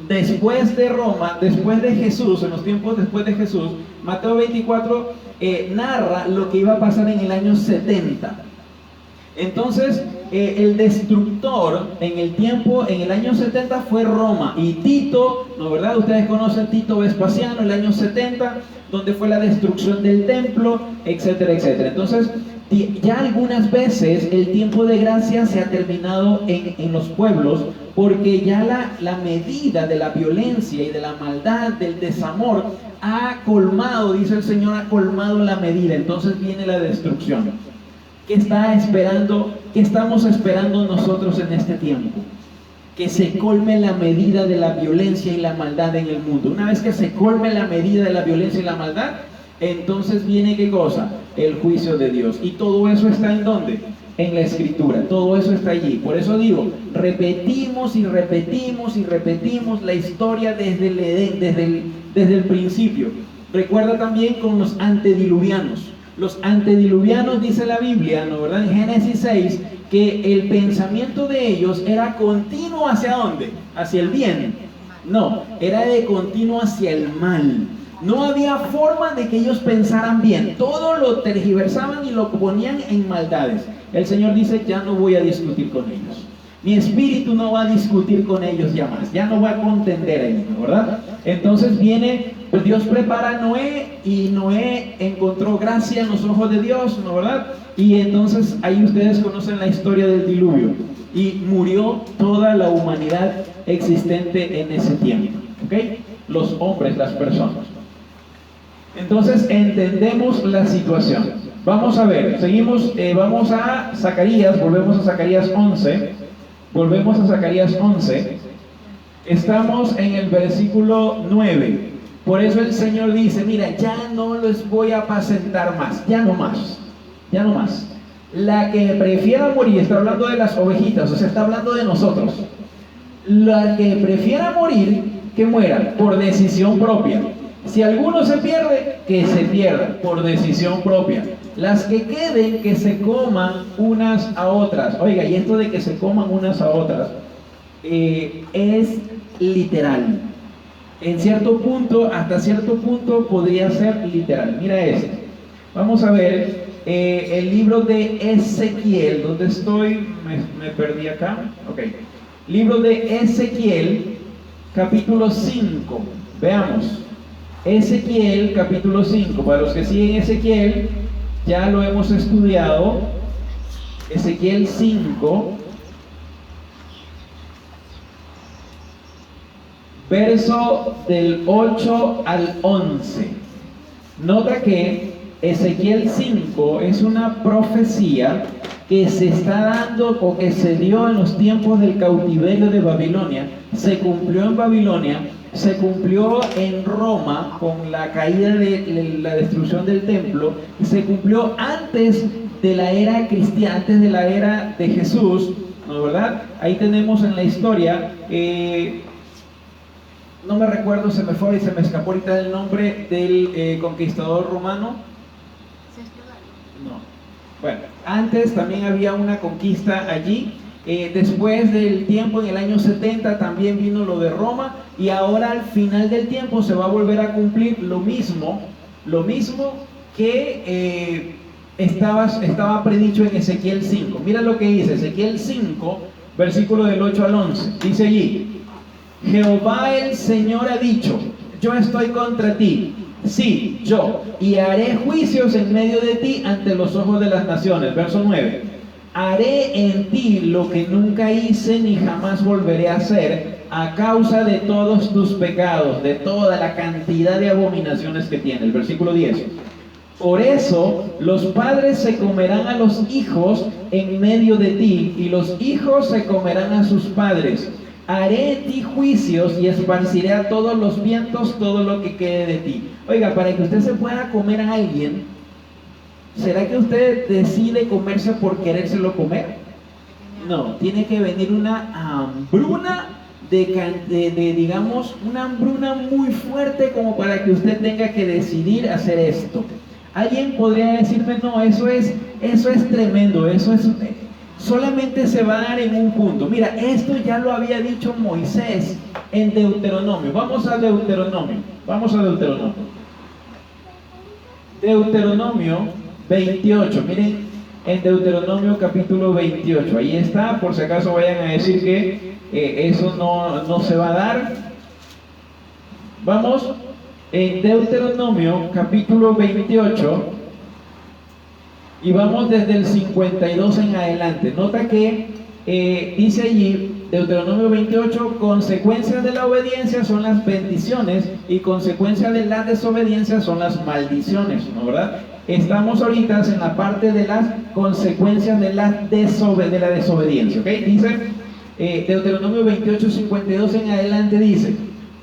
después de Roma, después de Jesús, en los tiempos después de Jesús, Mateo 24 narra lo que iba a pasar en el año 70. Entonces, el destructor en el año 70 fue Roma, y Tito, ¿no, verdad? Ustedes conocen Tito Vespasiano, el año 70, donde fue la destrucción del templo, etcétera, etcétera. Entonces, ya algunas veces el tiempo de gracia se ha terminado en los pueblos, porque ya la medida de la violencia y de la maldad, del desamor, ha colmado, dice el Señor, ha colmado la medida. Entonces viene la destrucción. ¿Qué estamos esperando nosotros en este tiempo? Que se colme la medida de la violencia y la maldad en el mundo. Una vez que se colme la medida de la violencia y la maldad, entonces viene ¿qué cosa? El juicio de Dios. ¿Y todo eso está en dónde? En la Escritura. Todo eso está allí. Por eso digo, repetimos y repetimos y repetimos la historia desde el Edén, desde el principio. Recuerda también con los antediluvianos. Los antediluvianos, dice la Biblia, ¿no, verdad? En Génesis 6, que el pensamiento de ellos era continuo ¿hacia dónde? Hacia el bien. No, era de continuo hacia el mal. No había forma de que ellos pensaran bien. Todo lo tergiversaban y lo ponían en maldades. El Señor dice, ya no voy a discutir con ellos. Mi espíritu no va a discutir con ellos ya más. Ya no va a contender a ellos, ¿verdad? Entonces viene, pues Dios prepara a Noé, y Noé encontró gracia en los ojos de Dios, ¿no, verdad? Y entonces ahí ustedes conocen la historia del diluvio. Y murió toda la humanidad existente en ese tiempo, ¿ok? Los hombres, las personas. Entonces entendemos la situación. Vamos a ver, seguimos, vamos a Zacarías, volvemos a Zacarías 11. Volvemos a Zacarías 11. Estamos en el versículo 9. Por eso el Señor dice, mira, ya no les voy a apacentar más, ya no más, ya no más. La que prefiera morir, está hablando de las ovejitas, o sea, está hablando de nosotros. La que prefiera morir, que muera por decisión propia. Si alguno se pierde, que se pierda por decisión propia. Las que queden, que se coman unas a otras. Oiga, y esto de que se coman unas a otras es literal. En cierto punto, hasta cierto punto podría ser literal. Mira esto. Vamos a ver el libro de Ezequiel. ¿Dónde estoy? Me perdí acá. Ok. Libro de Ezequiel, capítulo 5. Veamos. Ezequiel, capítulo 5. Para los que siguen Ezequiel, ya lo hemos estudiado. Ezequiel 5, verso del 8 al 11. Nota que Ezequiel 5 es una profecía que se está dando o que se dio en los tiempos del cautiverio de Babilonia. Se cumplió en Babilonia, se cumplió en Roma con la caída de la destrucción del templo, se cumplió antes de la era cristiana, antes de la era de Jesús, ¿no, verdad? Ahí tenemos en la historia, no me recuerdo, se me fue y se me escapó ahorita el nombre del conquistador romano. No. Bueno, antes también había una conquista allí. Después del tiempo, en el año 70, también vino lo de Roma, y ahora al final del tiempo se va a volver a cumplir lo mismo que estaba predicho en Ezequiel 5. Mira lo que dice Ezequiel 5, versículo del 8 al 11. Dice allí: Jehová el Señor ha dicho, yo estoy contra ti, sí, yo, y haré juicios en medio de ti ante los ojos de las naciones. Verso 9. Haré en ti lo que nunca hice ni jamás volveré a hacer, a causa de todos tus pecados, de toda la cantidad de abominaciones que tiene. El versículo 10. Por eso los padres se comerán a los hijos en medio de ti, y los hijos se comerán a sus padres. Haré en ti juicios y esparciré a todos los vientos todo lo que quede de ti. Oiga, para que usted se pueda comer a alguien, ¿será que usted decide comerse por querérselo comer? No, tiene que venir una hambruna digamos, una hambruna muy fuerte como para que usted tenga que decidir hacer esto. Alguien podría decirme, no, eso es tremendo, solamente se va a dar en un punto. Mira, esto ya lo había dicho Moisés en Deuteronomio. Vamos a Deuteronomio. Deuteronomio 28, miren, en Deuteronomio capítulo 28, ahí está, por si acaso vayan a decir que eso no se va a dar. Vamos, en Deuteronomio capítulo 28, y vamos desde el 52 en adelante. Nota que dice allí, Deuteronomio 28, consecuencias de la obediencia son las bendiciones y consecuencias de la desobediencia son las maldiciones, ¿no, verdad? Estamos ahorita en la parte de las consecuencias de la desobediencia, ¿ok? Dice, Deuteronomio 28, 52 en adelante dice,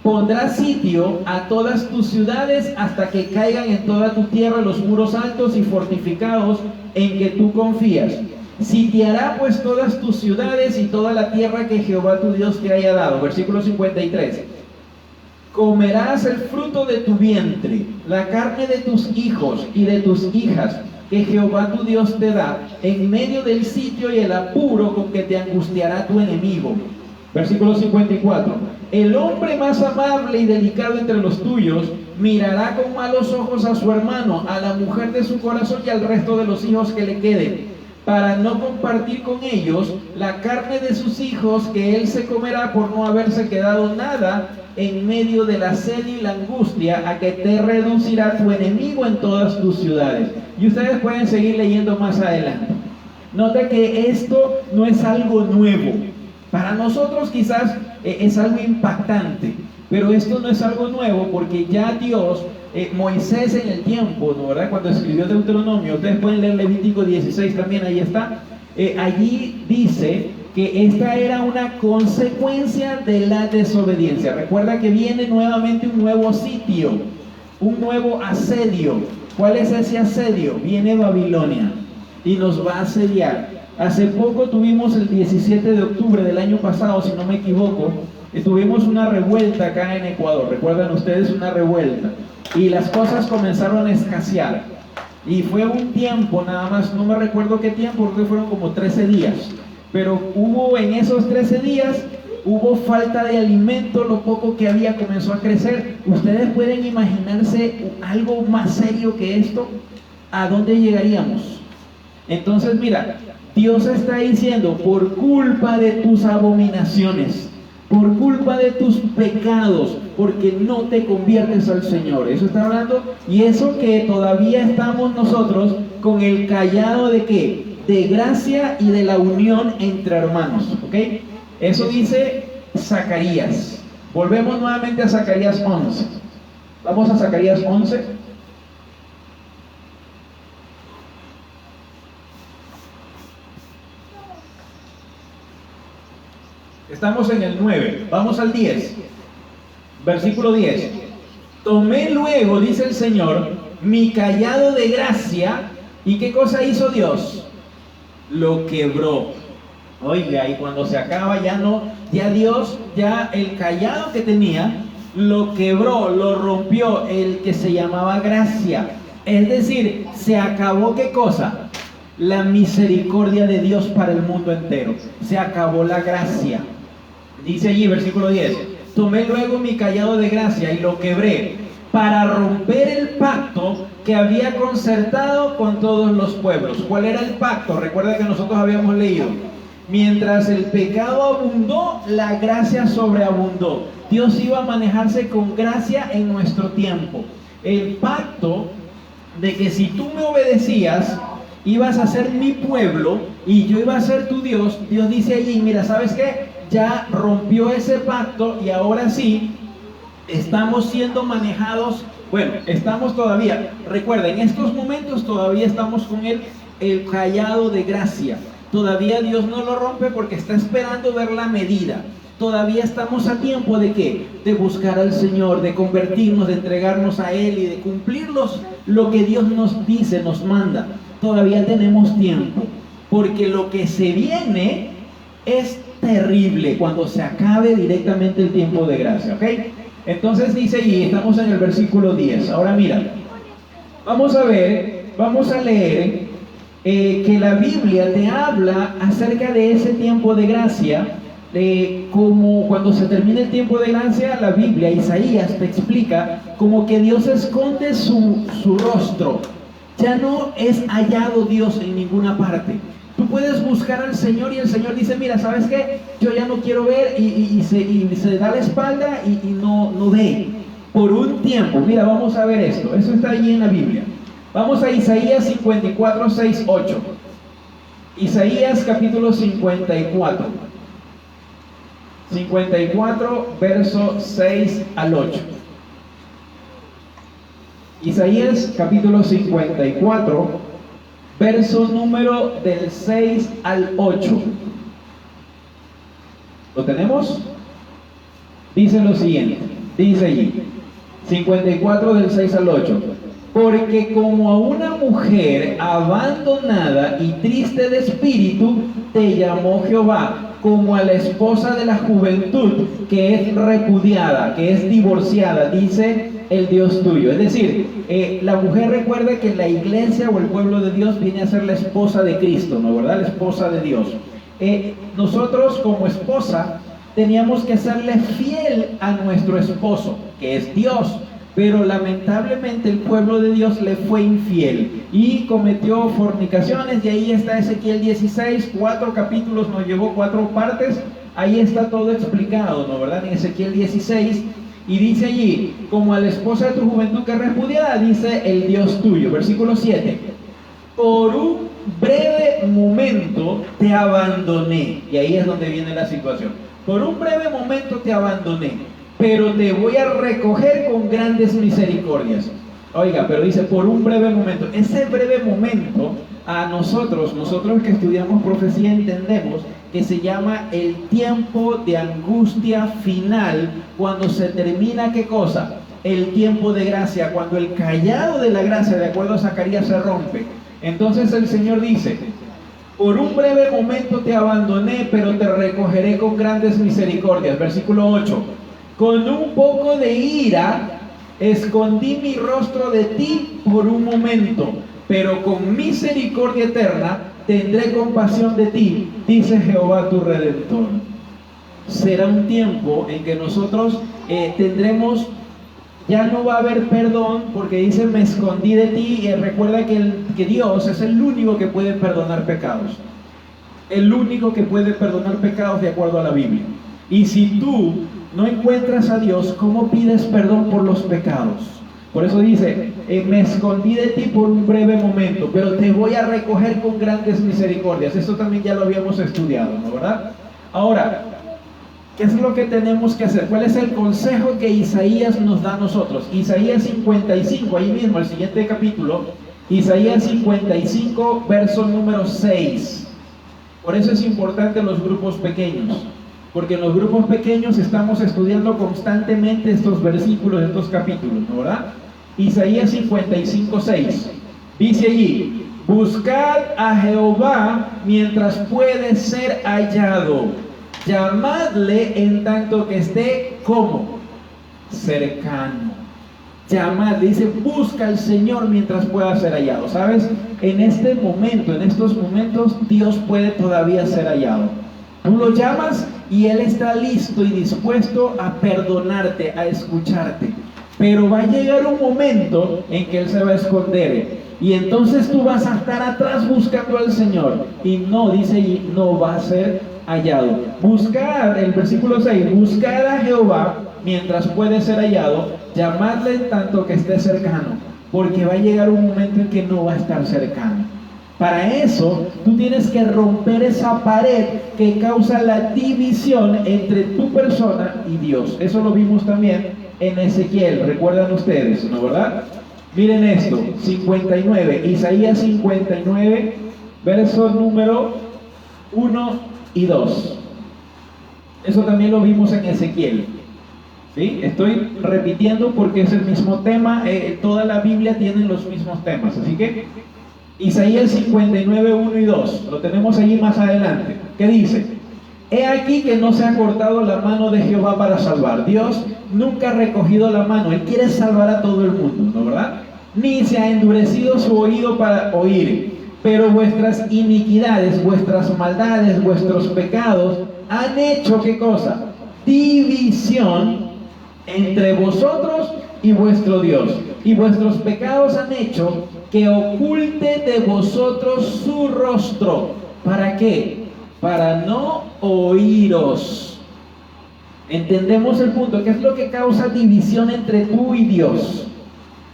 pondrás sitio a todas tus ciudades hasta que caigan en toda tu tierra los muros altos y fortificados en que tú confías. Sitiará pues todas tus ciudades y toda la tierra que Jehová tu Dios te haya dado. Versículo 53. Comerás el fruto de tu vientre, la carne de tus hijos y de tus hijas, que Jehová tu Dios te da, en medio del sitio y el apuro con que te angustiará tu enemigo. Versículo 54. El hombre más amable y delicado entre los tuyos mirará con malos ojos a su hermano, a la mujer de su corazón y al resto de los hijos que le queden, para no compartir con ellos la carne de sus hijos que él se comerá por no haberse quedado nada en medio del asedio y la angustia a que te reducirá tu enemigo en todas tus ciudades. Y ustedes pueden seguir leyendo más adelante. Nota que esto no es algo nuevo. Para nosotros quizás es algo impactante, pero esto no es algo nuevo porque ya Dios, Moisés en el tiempo, ¿no, verdad? Cuando escribió Deuteronomio, ustedes pueden leer Levítico 16 también, ahí está. Allí dice que esta era una consecuencia de la desobediencia. Recuerda que viene nuevamente un nuevo sitio, un nuevo asedio. ¿Cuál es ese asedio? Viene Babilonia y nos va a asediar. Hace poco tuvimos el 17 de octubre del año pasado, si no me equivoco, tuvimos una revuelta acá en Ecuador. ¿Recuerdan ustedes una revuelta? Y las cosas comenzaron a escasear. Y fue un tiempo nada más, no me recuerdo qué tiempo, porque fueron como 13 días. Pero hubo en esos 13 días, hubo falta de alimento, lo poco que había comenzó a crecer. ¿Ustedes pueden imaginarse algo más serio que esto? ¿A dónde llegaríamos? Entonces mira, Dios está diciendo, por culpa de tus abominaciones, por culpa de tus pecados, porque no te conviertes al Señor. Eso está hablando, y eso que todavía estamos nosotros con el callado de ¿qué? De gracia y de la unión entre hermanos, ¿ok? Eso dice Zacarías. Volvemos nuevamente a Zacarías 11. Vamos a Zacarías 11. Estamos en el 9, vamos al 10, versículo 10. Tomé luego, dice el Señor, mi cayado de gracia, ¿y qué cosa hizo Dios? Lo quebró. Oiga, y cuando se acaba ya Dios, ya el cayado que tenía, lo quebró, lo rompió, el que se llamaba gracia. Es decir, se acabó ¿qué cosa? La misericordia de Dios para el mundo entero. Se acabó la gracia. Dice allí, versículo 10, tomé luego mi cayado de gracia y lo quebré para romper el pacto que había concertado con todos los pueblos. ¿Cuál era el pacto? Recuerda que nosotros habíamos leído, mientras el pecado abundó, la gracia sobreabundó. Dios iba a manejarse con gracia en nuestro tiempo. El pacto de que si tú me obedecías, ibas a ser mi pueblo y yo iba a ser tu Dios. Dios dice allí, mira, ¿sabes qué? ya rompió ese pacto y ahora sí estamos siendo manejados. Bueno, estamos todavía, recuerden, en estos momentos todavía estamos con el callado de gracia. Todavía Dios no lo rompe porque está esperando ver la medida. Todavía estamos a tiempo de ¿qué? De buscar al Señor, de convertirnos, de entregarnos a Él y de cumplir lo que Dios nos dice, nos manda. Todavía tenemos tiempo, porque lo que se viene es terrible cuando se acabe directamente el tiempo de gracia, ¿ok? Entonces dice, y estamos en el versículo 10. Ahora mira, vamos a leer que la Biblia te habla acerca de ese tiempo de gracia, como cuando se termina el tiempo de gracia, la Biblia, Isaías te explica como que Dios esconde su rostro. Ya no es hallado Dios en ninguna parte. Tú puedes buscar al Señor y el Señor dice, mira, ¿sabes qué? Yo ya no quiero ver, y se da la espalda y no ve. Por un tiempo, mira, vamos a ver esto. Eso está allí en la Biblia. Vamos a Isaías 54, 6, 8. Isaías capítulo 54. 54, verso 6 al 8. Isaías capítulo 54, verso número del 6 al 8. ¿Lo tenemos? Dice lo siguiente, dice allí, 54 del 6 al 8. Porque como a una mujer abandonada y triste de espíritu, te llamó Jehová, como a la esposa de la juventud, que es repudiada, que es divorciada, dice el Dios tuyo. Es decir, la mujer, recuerda que la iglesia o el pueblo de Dios viene a ser la esposa de Cristo, ¿no? ¿Verdad? La esposa de Dios. Nosotros como esposa teníamos que serle fiel a nuestro esposo, que es Dios. Pero lamentablemente el pueblo de Dios le fue infiel y cometió fornicaciones, y ahí está Ezequiel 16, 4 capítulos, nos llevó 4 partes, ahí está todo explicado, ¿no? ¿Verdad? En Ezequiel 16, y dice allí, como a la esposa de tu juventud que es repudiada, dice el Dios tuyo. Versículo 7, por un breve momento te abandoné, y ahí es donde viene la situación. Por un breve momento te abandoné, pero te voy a recoger con grandes misericordias. Oiga, pero dice por un breve momento. Ese breve momento, a nosotros que estudiamos profecía, entendemos que se llama el tiempo de angustia final, cuando se termina, ¿qué cosa? El tiempo de gracia, cuando el callado de la gracia, de acuerdo a Zacarías, se rompe. Entonces el Señor dice, por un breve momento te abandoné, pero te recogeré con grandes misericordias. Versículo 8. Con un poco de ira escondí mi rostro de ti por un momento, pero con misericordia eterna tendré compasión de ti, dice Jehová tu Redentor. Será un tiempo en que nosotros tendremos, ya no va a haber perdón, porque dice me escondí de ti, y recuerda que Dios es el único que puede perdonar pecados. El único que puede perdonar pecados de acuerdo a la Biblia. Y si tú no encuentras a Dios, ¿cómo pides perdón por los pecados? Por eso dice, me escondí de ti por un breve momento, pero te voy a recoger con grandes misericordias. Esto también ya lo habíamos estudiado, ¿no? ¿Verdad? Ahora, ¿qué es lo que tenemos que hacer? ¿Cuál es el consejo que Isaías nos da a nosotros? Isaías 55, ahí mismo, el siguiente capítulo, Isaías 55, verso número 6. Por eso es importante los grupos pequeños, porque en los grupos pequeños estamos estudiando constantemente estos versículos, estos capítulos, ¿no? ¿Verdad? Isaías 55, 6. Dice allí, buscad a Jehová mientras puede ser hallado, llamadle en tanto que esté, ¿cómo? Cercano. Llamad, dice, busca al Señor mientras pueda ser hallado. ¿Sabes? En este momento, en estos momentos, Dios puede todavía ser hallado. Tú lo llamas y Él está listo y dispuesto a perdonarte, a escucharte. Pero va a llegar un momento en que Él se va a esconder. Y entonces tú vas a estar atrás buscando al Señor. Y no, dice allí, no va a ser hallado. Buscad, el versículo 6, buscad a Jehová mientras puede ser hallado, llamadle en tanto que esté cercano. Porque va a llegar un momento en que no va a estar cercano. Para eso, tú tienes que romper esa pared que causa la división entre tu persona y Dios. Eso lo vimos también en Ezequiel, recuerdan ustedes, ¿no verdad? Miren esto, 59, Isaías 59, verso número 1 y 2. Eso también lo vimos en Ezequiel. ¿Sí? Estoy repitiendo porque es el mismo tema, toda la Biblia tiene los mismos temas, así que Isaías 59, 1 y 2, lo tenemos allí más adelante. ¿Qué dice? He aquí que no se ha cortado la mano de Jehová para salvar. Dios nunca ha recogido la mano, Él quiere salvar a todo el mundo, ¿no verdad? Ni se ha endurecido su oído para oír, pero vuestras iniquidades, vuestras maldades, vuestros pecados han hecho, ¿qué cosa? División entre vosotros y vuestro Dios, y vuestros pecados han hecho que oculte de vosotros su rostro. ¿Para qué? Para no oíros. Entendemos el punto. ¿Qué es lo que causa división entre tú y Dios?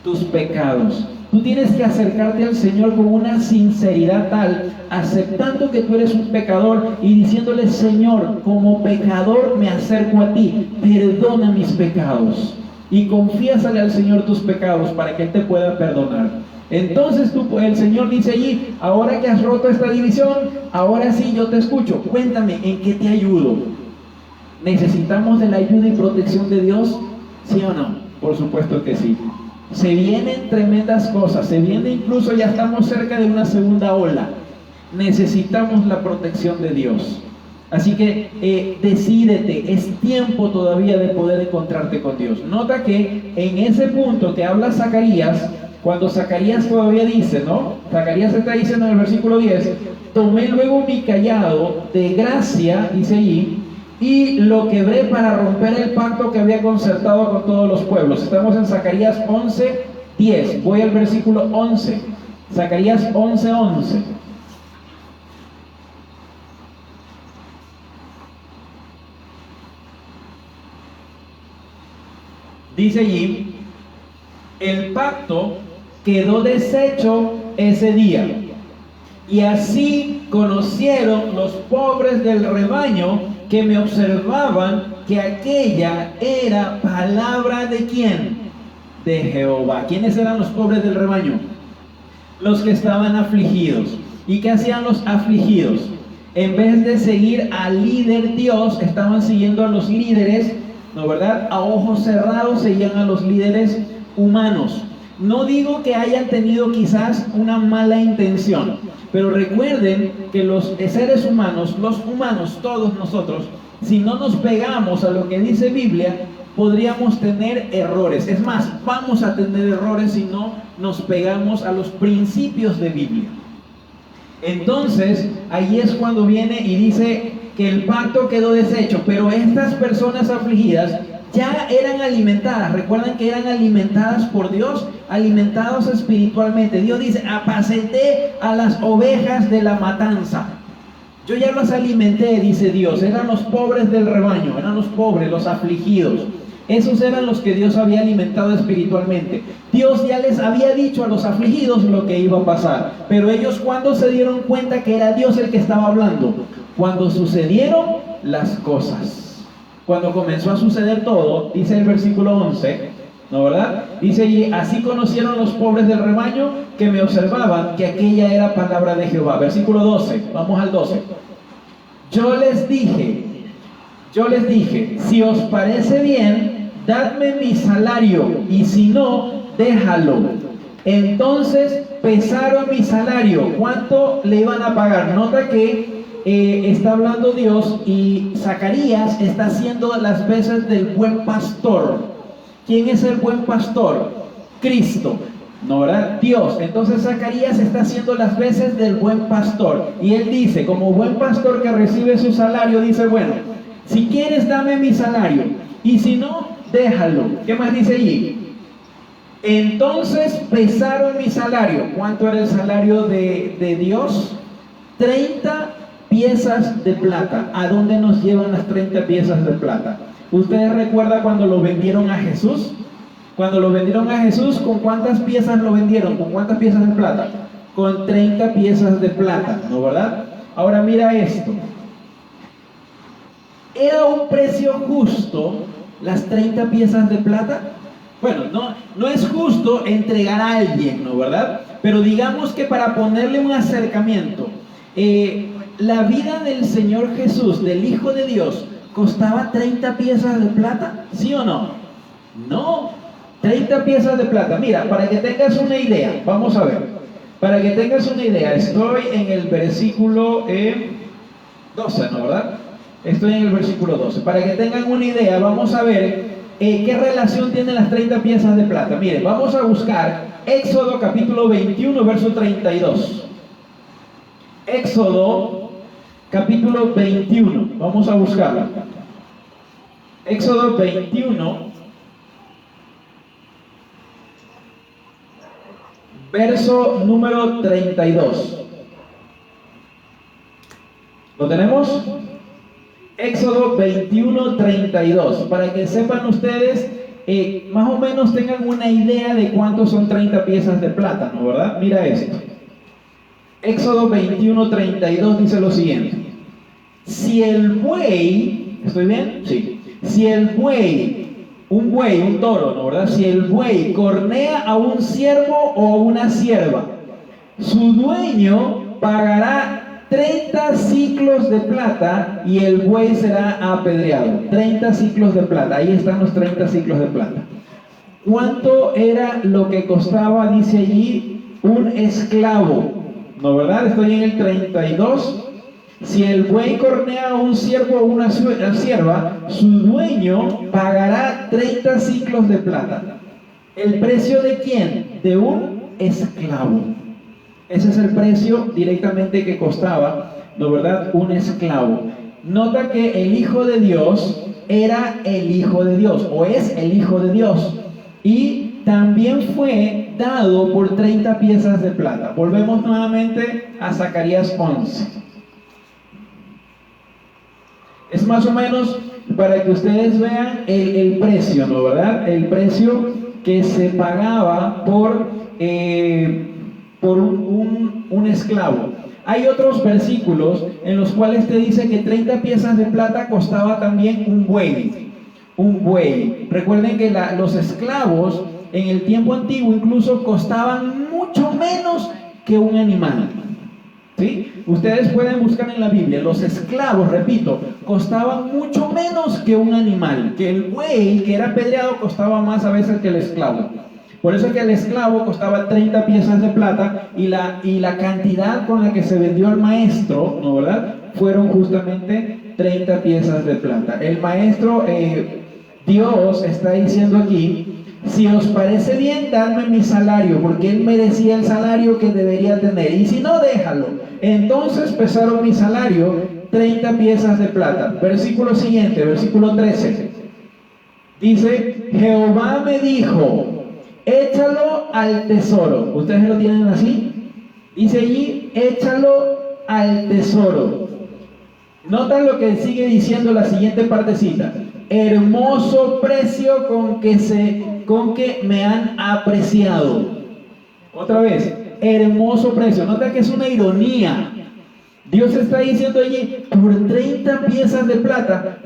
Tus pecados. Tú tienes que acercarte al Señor con una sinceridad tal, aceptando que tú eres un pecador y diciéndole: Señor, como pecador me acerco a ti, perdona mis pecados. Y confiésale al Señor tus pecados para que Él te pueda perdonar. Entonces el Señor dice allí: ahora que has roto esta división, ahora sí yo te escucho. Cuéntame, ¿en qué te ayudo? ¿Necesitamos de la ayuda y protección de Dios? ¿Sí o no? Por supuesto que sí. Se vienen tremendas cosas, se viene, incluso ya estamos cerca de una segunda ola. Necesitamos la protección de Dios. Así que decídete, es tiempo todavía de poder encontrarte con Dios. Nota que en ese punto que habla Zacarías, cuando Zacarías todavía dice, ¿no? Zacarías está diciendo en el versículo 10: tomé luego mi cayado de gracia, dice allí, y lo quebré para romper el pacto que había concertado con todos los pueblos. Estamos en Zacarías 11:10. Voy al versículo 11. Zacarías 11:11. Dice allí: el pacto quedó deshecho ese día, y así conocieron los pobres del rebaño que me observaban que aquella era palabra de ¿quién? De Jehová. ¿Quiénes eran los pobres del rebaño? Los que estaban afligidos. ¿Y qué hacían los afligidos? En vez de seguir al líder Dios, estaban siguiendo a los líderes, ¿no verdad? A ojos cerrados seguían a los líderes humanos. No digo que hayan tenido quizás una mala intención, pero recuerden que los seres humanos, todos nosotros, si no nos pegamos a lo que dice Biblia, podríamos tener errores. Es más, vamos a tener errores si no nos pegamos a los principios de Biblia. Entonces, ahí es cuando viene y dice que el pacto quedó deshecho, pero estas personas afligidas ya eran alimentadas. Recuerdan que eran alimentadas por Dios, alimentados espiritualmente. Dios dice: apacenté a las ovejas de la matanza. Yo ya los alimenté, dice Dios. Eran los pobres del rebaño, eran los pobres, los afligidos. Esos eran los que Dios había alimentado espiritualmente. Dios ya les había dicho a los afligidos lo que iba a pasar. Pero ellos, ¿cuándo se dieron cuenta que era Dios el que estaba hablando? Cuando sucedieron las cosas. Cuando comenzó a suceder todo, dice el versículo 11, ¿no verdad? Dice allí: así conocieron los pobres del rebaño que me observaban que aquella era palabra de Jehová. Versículo 12, vamos al 12. Yo les dije, si os parece bien, dadme mi salario, y si no, déjalo. Entonces pesaron mi salario. ¿Cuánto le iban a pagar? Nota que está hablando Dios y Zacarías está haciendo las veces del buen pastor. ¿Quién es el buen pastor? Cristo, ¿no verdad? Dios. Entonces Zacarías está haciendo las veces del buen pastor, y él dice, como buen pastor que recibe su salario, dice: bueno, si quieres dame mi salario, y si no, déjalo. ¿Qué más dice allí? Entonces pesaron mi salario. ¿Cuánto era el salario de Dios? 30 piezas de plata. ¿A dónde nos llevan las 30 piezas de plata? ¿Ustedes recuerdan cuando lo vendieron a Jesús? Cuando lo vendieron a Jesús, ¿con cuántas piezas lo vendieron? ¿Con cuántas piezas de plata? con 30 piezas de plata, ¿no verdad? Ahora mira esto. ¿Era un precio justo las 30 piezas de plata? Bueno, no es justo entregar a alguien, ¿no verdad? Pero digamos que para ponerle un acercamiento, la vida del Señor Jesús, del Hijo de Dios, ¿costaba 30 piezas de plata? ¿Sí o no? No, 30 piezas de plata. Mira, para que tengas una idea, vamos a ver. Para que tengas una idea, estoy en el versículo 12, ¿no verdad? Estoy en el versículo 12. Para que tengan una idea, vamos a ver qué relación tienen las 30 piezas de plata. Miren, vamos a buscar Éxodo capítulo 21, verso 32. Éxodo capítulo 21, vamos a buscarlo. Éxodo 21, verso número 32. ¿Lo tenemos? Éxodo 21, 32. Para que sepan ustedes, más o menos tengan una idea de cuántos son 30 piezas de plata, ¿no verdad? Mira esto. Éxodo 21, 32 dice lo siguiente. Si el buey, ¿estoy bien? Sí. Si el buey, un toro, ¿no verdad? Si el buey cornea a un siervo o a una sierva, su dueño pagará 30 ciclos de plata y el buey será apedreado. 30 ciclos de plata, ahí están los 30 ciclos de plata. ¿Cuánto era lo que costaba, dice allí, un esclavo? ¿No verdad? Estoy en el 32. Si el buey cornea a un siervo o una sierva, su dueño pagará 30 ciclos de plata. ¿El precio de quién? De un esclavo. Ese es el precio directamente que costaba, ¿no verdad? Un esclavo. Nota que el Hijo de Dios era el Hijo de Dios, o es el Hijo de Dios. Y también fue dado por 30 piezas de plata. Volvemos nuevamente a Zacarías 11. Es más o menos para que ustedes vean el precio, ¿no verdad? El precio que se pagaba por un esclavo. Hay otros versículos en los cuales te dice que 30 piezas de plata costaba también un buey. Un buey. Recuerden que los esclavos en el tiempo antiguo incluso costaban mucho menos que un animal. ¿Sí? Ustedes pueden buscar en la Biblia, los esclavos, repito, costaban mucho menos que un animal, que el buey que era apedreado costaba más a veces que el esclavo. Por eso es que el esclavo costaba 30 piezas de plata y la cantidad con la que se vendió al maestro, ¿no verdad? Fueron justamente 30 piezas de plata. El maestro, Dios está diciendo aquí, si os parece bien, dadme mi salario, porque él merecía el salario que debería tener. Y si no, déjalo. Entonces pesaron mi salario, 30 piezas de plata. Versículo siguiente, versículo 13. Dice, Jehová me dijo, échalo al tesoro. ¿Ustedes lo tienen así? Dice allí, échalo al tesoro. Nota lo que sigue diciendo la siguiente partecita. Hermoso precio con que me han apreciado. Otra vez, hermoso precio. Nota que es una ironía. Dios está diciendo allí, por 30 piezas de plata,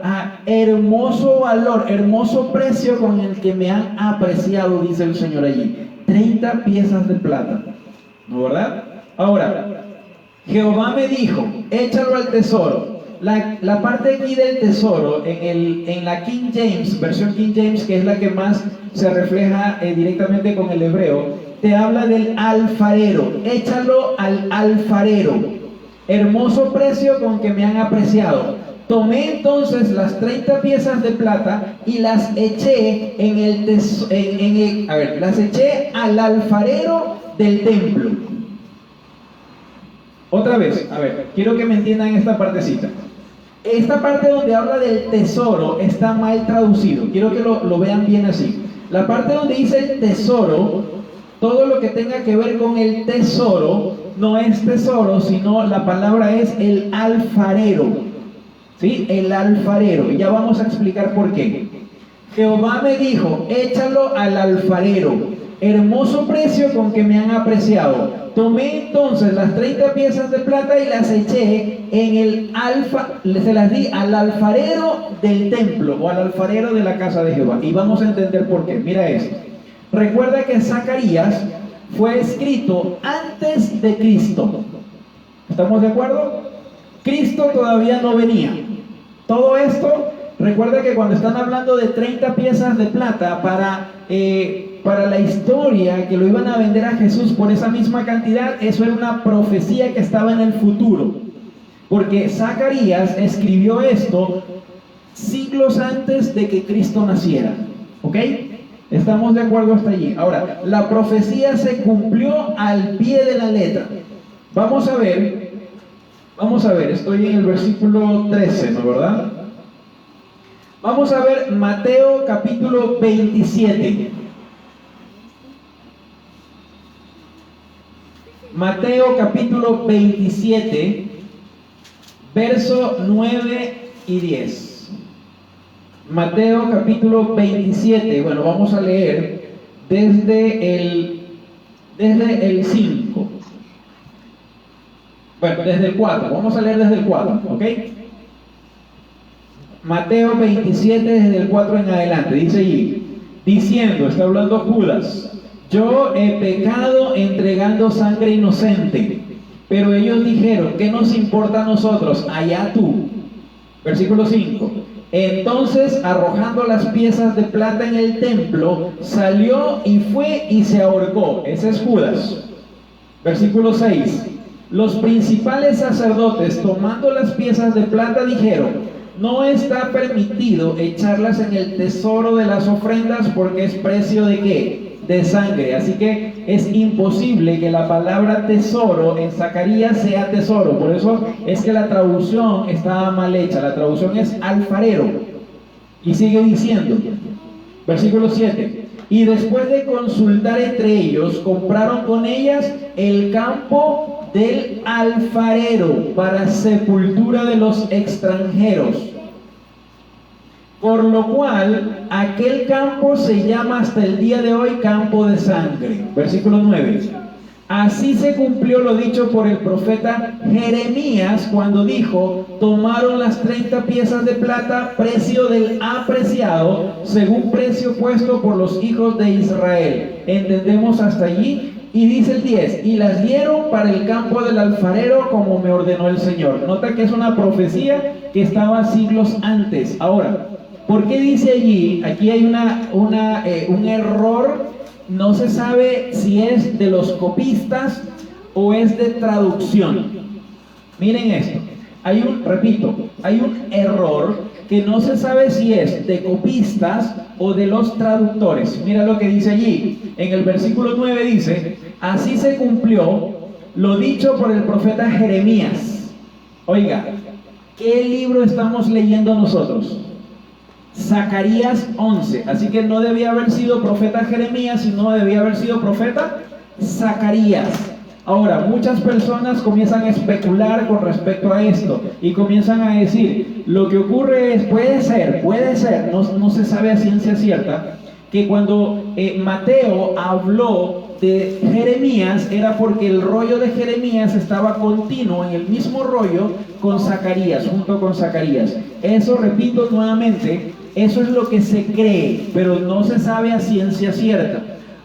hermoso valor, hermoso precio con el que me han apreciado, dice el Señor allí. 30 piezas de plata. ¿No verdad? Ahora, Jehová me dijo, échalo al tesoro. La parte aquí del tesoro, en la King James, versión King James, que es la que más se refleja directamente con el hebreo, te habla del alfarero. Échalo al alfarero. Hermoso precio con que me han apreciado. Tomé entonces las 30 piezas de plata y las eché las eché al alfarero del templo. Otra vez, quiero que me entiendan esta partecita. Esta parte donde habla del tesoro está mal traducido. Quiero que lo vean bien así. La parte donde dice el tesoro, todo lo que tenga que ver con el tesoro, no es tesoro, sino la palabra es el alfarero. ¿Sí? El alfarero. Ya vamos a explicar por qué. Jehová me dijo, échalo al alfarero, hermoso precio con que me han apreciado. Tomé entonces las 30 piezas de plata y las eché en el se las di al alfarero del templo o al alfarero de la casa de Jehová. Y vamos a entender por qué. Mira esto. Recuerda que Zacarías fue escrito antes de Cristo. ¿Estamos de acuerdo? Cristo todavía no venía. Todo esto, recuerda que cuando están hablando de 30 piezas de plata para la historia que lo iban a vender a Jesús por esa misma cantidad, eso era una profecía que estaba en el futuro. Porque Zacarías escribió esto siglos antes de que Cristo naciera. ¿Ok? ¿Estamos de acuerdo hasta allí? Ahora, la profecía se cumplió al pie de la letra. Vamos a ver, estoy en el versículo 13, ¿no verdad? Vamos a ver Mateo capítulo 27. Mateo capítulo 27, verso 9 y 10. Mateo capítulo 27, bueno, vamos a leer desde el 5. Bueno, desde el 4, vamos a leer desde el 4, ¿ok? Mateo 27, desde el 4 en adelante, dice allí, diciendo, está hablando Judas, yo he pecado entregando sangre inocente, pero ellos dijeron, ¿qué nos importa a nosotros? Allá tú. Versículo 5, entonces arrojando las piezas de plata en el templo, salió y fue y se ahorcó. Ese es Judas. Versículo 6, los principales sacerdotes tomando las piezas de plata dijeron, no está permitido echarlas en el tesoro de las ofrendas porque es precio de ¿qué? De sangre. Así que es imposible que la palabra tesoro en Zacarías sea tesoro. Por eso es que la traducción estaba mal hecha. La traducción es alfarero. Y sigue diciendo, versículo 7, y después de consultar entre ellos, compraron con ellas el campo del alfarero para sepultura de los extranjeros. Por lo cual, aquel campo se llama hasta el día de hoy campo de sangre. Versículo 9. Así se cumplió lo dicho por el profeta Jeremías cuando dijo, tomaron las 30 piezas de plata, precio del apreciado, según precio puesto por los hijos de Israel. ¿Entendemos hasta allí? Y dice el 10, y las dieron para el campo del alfarero como me ordenó el Señor. Nota que es una profecía que estaba siglos antes. Ahora, ¿por qué dice allí? Aquí hay un error. No se sabe si es de los copistas o es de traducción. Miren esto. Hay un error que no se sabe si es de copistas o de los traductores. Mira lo que dice allí. En el versículo 9 dice, así se cumplió lo dicho por el profeta Jeremías. Oiga, ¿qué libro estamos leyendo nosotros? Zacarías 11, así que no debía haber sido profeta Jeremías, sino debía haber sido profeta Zacarías. Ahora, muchas personas comienzan a especular con respecto a esto y comienzan a decir, lo que ocurre es, puede ser, no se sabe a ciencia cierta, que cuando Mateo habló de Jeremías era porque el rollo de Jeremías estaba continuo en el mismo rollo con Zacarías, junto con Zacarías. Eso, repito nuevamente, eso es lo que se cree, pero no se sabe a ciencia cierta.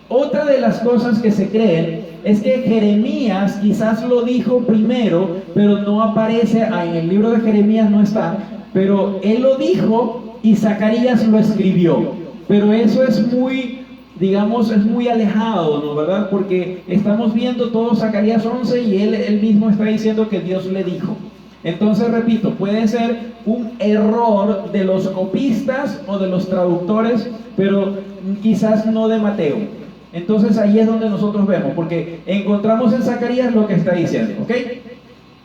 Otra de las cosas que se creen es que Jeremías quizás lo dijo primero, pero no aparece, en el libro de Jeremías no está, pero él lo dijo y Zacarías lo escribió. Pero eso es muy, digamos, es muy alejado, ¿no? ¿Verdad? Porque estamos viendo todo Zacarías 11 y él mismo está diciendo que Dios le dijo. Entonces, repito, puede ser un error de los copistas o de los traductores, pero quizás no de Mateo. Entonces ahí es donde nosotros vemos, porque encontramos en Zacarías lo que está diciendo, ¿ok?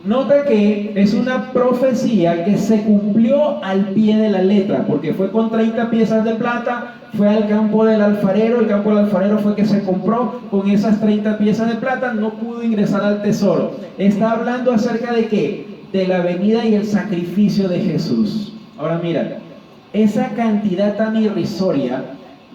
Nota que es una profecía que se cumplió al pie de la letra, porque fue con 30 piezas de plata, fue al campo del alfarero, el campo del alfarero fue que se compró con esas 30 piezas de plata, no pudo ingresar al tesoro. Está hablando acerca de ¿qué? De la venida y el sacrificio de Jesús. Ahora mira, esa cantidad tan irrisoria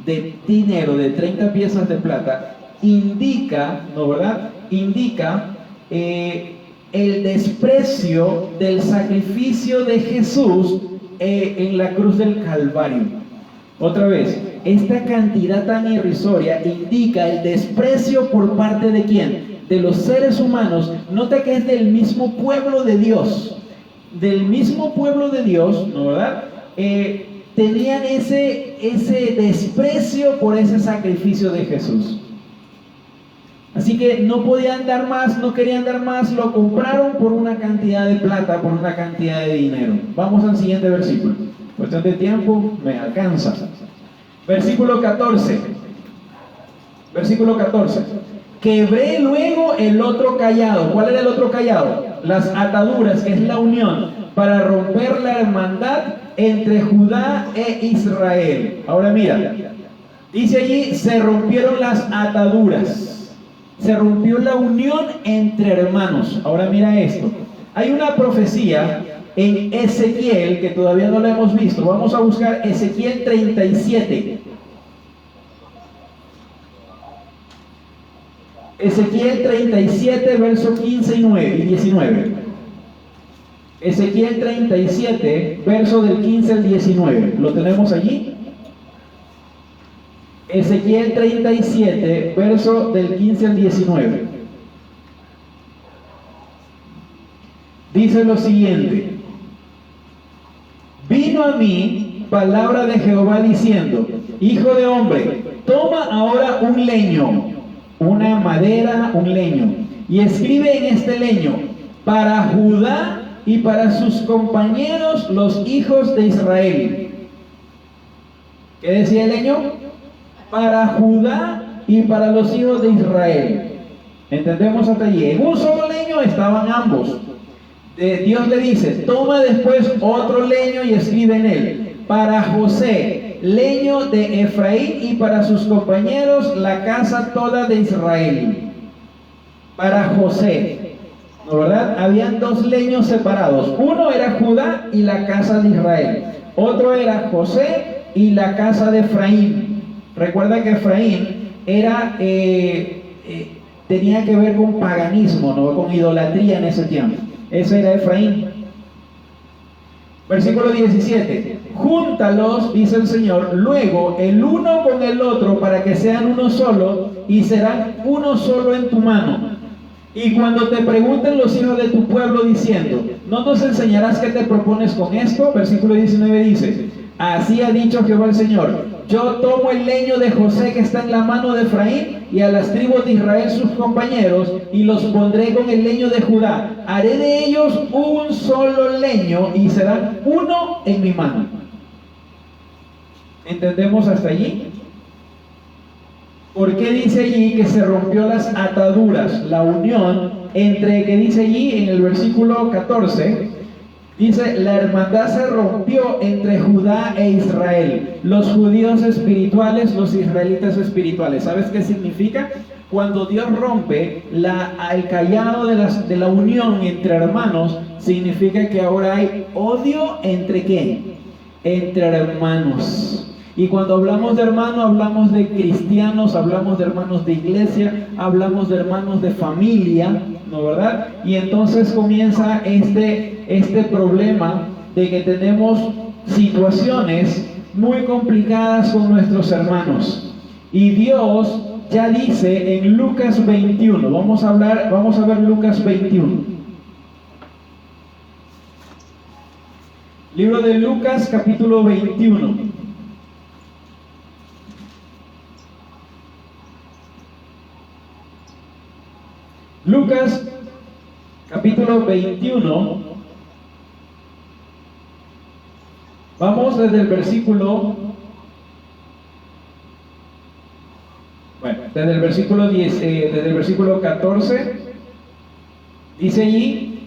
de dinero, de 30 piezas de plata, indica, ¿no verdad? Indica el desprecio del sacrificio de Jesús en la cruz del Calvario. Otra vez, esta cantidad tan irrisoria indica el desprecio por parte de ¿quién? De los seres humanos. Nota que es del mismo pueblo de Dios. Del mismo pueblo de Dios, ¿no verdad? Tenían ese desprecio por ese sacrificio de Jesús. Así que no podían dar más, no querían dar más, lo compraron por una cantidad de plata, por una cantidad de dinero. Vamos al siguiente versículo. Cuestión de tiempo, me alcanza. Versículo 14. Versículo 14. Quebré luego el otro cayado. ¿Cuál era el otro cayado? Las ataduras, que es la unión, para romper la hermandad entre Judá e Israel. Ahora mira, dice allí, se rompieron las ataduras. Se rompió la unión entre hermanos. Ahora mira esto. Hay una profecía en Ezequiel que todavía no la hemos visto. Vamos a buscar Ezequiel 37. Ezequiel 37, versos 15 y 19. Ezequiel 37, verso del 15 al 19. ¿Lo tenemos allí? Ezequiel 37, verso del 15 al 19. Dice lo siguiente: vino a mí palabra de Jehová diciendo, hijo de hombre, toma ahora un leño, una madera, un leño, y escribe en este leño, para Judá y para sus compañeros los hijos de Israel. ¿Qué decía el leño? Para Judá y para los hijos de Israel. ¿Entendemos hasta allí? En un solo leño estaban ambos. Dios le dice, toma después otro leño y escribe en él, para José, leño de Efraín, y para sus compañeros la casa toda de Israel. Para José, ¿no verdad? Habían dos leños separados. Uno era Judá y la casa de Israel. Otro era José y la casa de Efraín. Recuerda que Efraín era, tenía que ver con paganismo, ¿no? Con idolatría en ese tiempo. Ese era Efraín. Versículo 17. Júntalos, dice el Señor, luego el uno con el otro para que sean uno solo, y serán uno solo en tu mano. Y cuando te pregunten los hijos de tu pueblo diciendo, ¿no nos enseñarás qué te propones con esto? Versículo 19 dice, así ha dicho Jehová el Señor, yo tomo el leño de José que está en la mano de Efraín y a las tribus de Israel sus compañeros, y los pondré con el leño de Judá. Haré de ellos un solo leño y serán uno en mi mano. ¿Entendemos hasta allí? ¿Por qué dice allí que se rompió las ataduras, la unión entre, que dice allí en el versículo 14? Dice, la hermandad se rompió entre Judá e Israel, los judíos espirituales, los israelitas espirituales. ¿Sabes qué significa? Cuando Dios rompe el cayado de la unión entre hermanos, significa que ahora hay odio entre ¿qué? Entre hermanos. Y cuando hablamos de hermanos, hablamos de cristianos, hablamos de hermanos de iglesia, hablamos de hermanos de familia, ¿no verdad? Y entonces comienza este problema de que tenemos situaciones muy complicadas con nuestros hermanos. Y Dios ya dice en Lucas 21, vamos a ver Lucas 21. Libro de Lucas, capítulo 21. Lucas, capítulo 21. Vamos desde el versículo, desde el versículo 10, desde el versículo 14. Dice allí,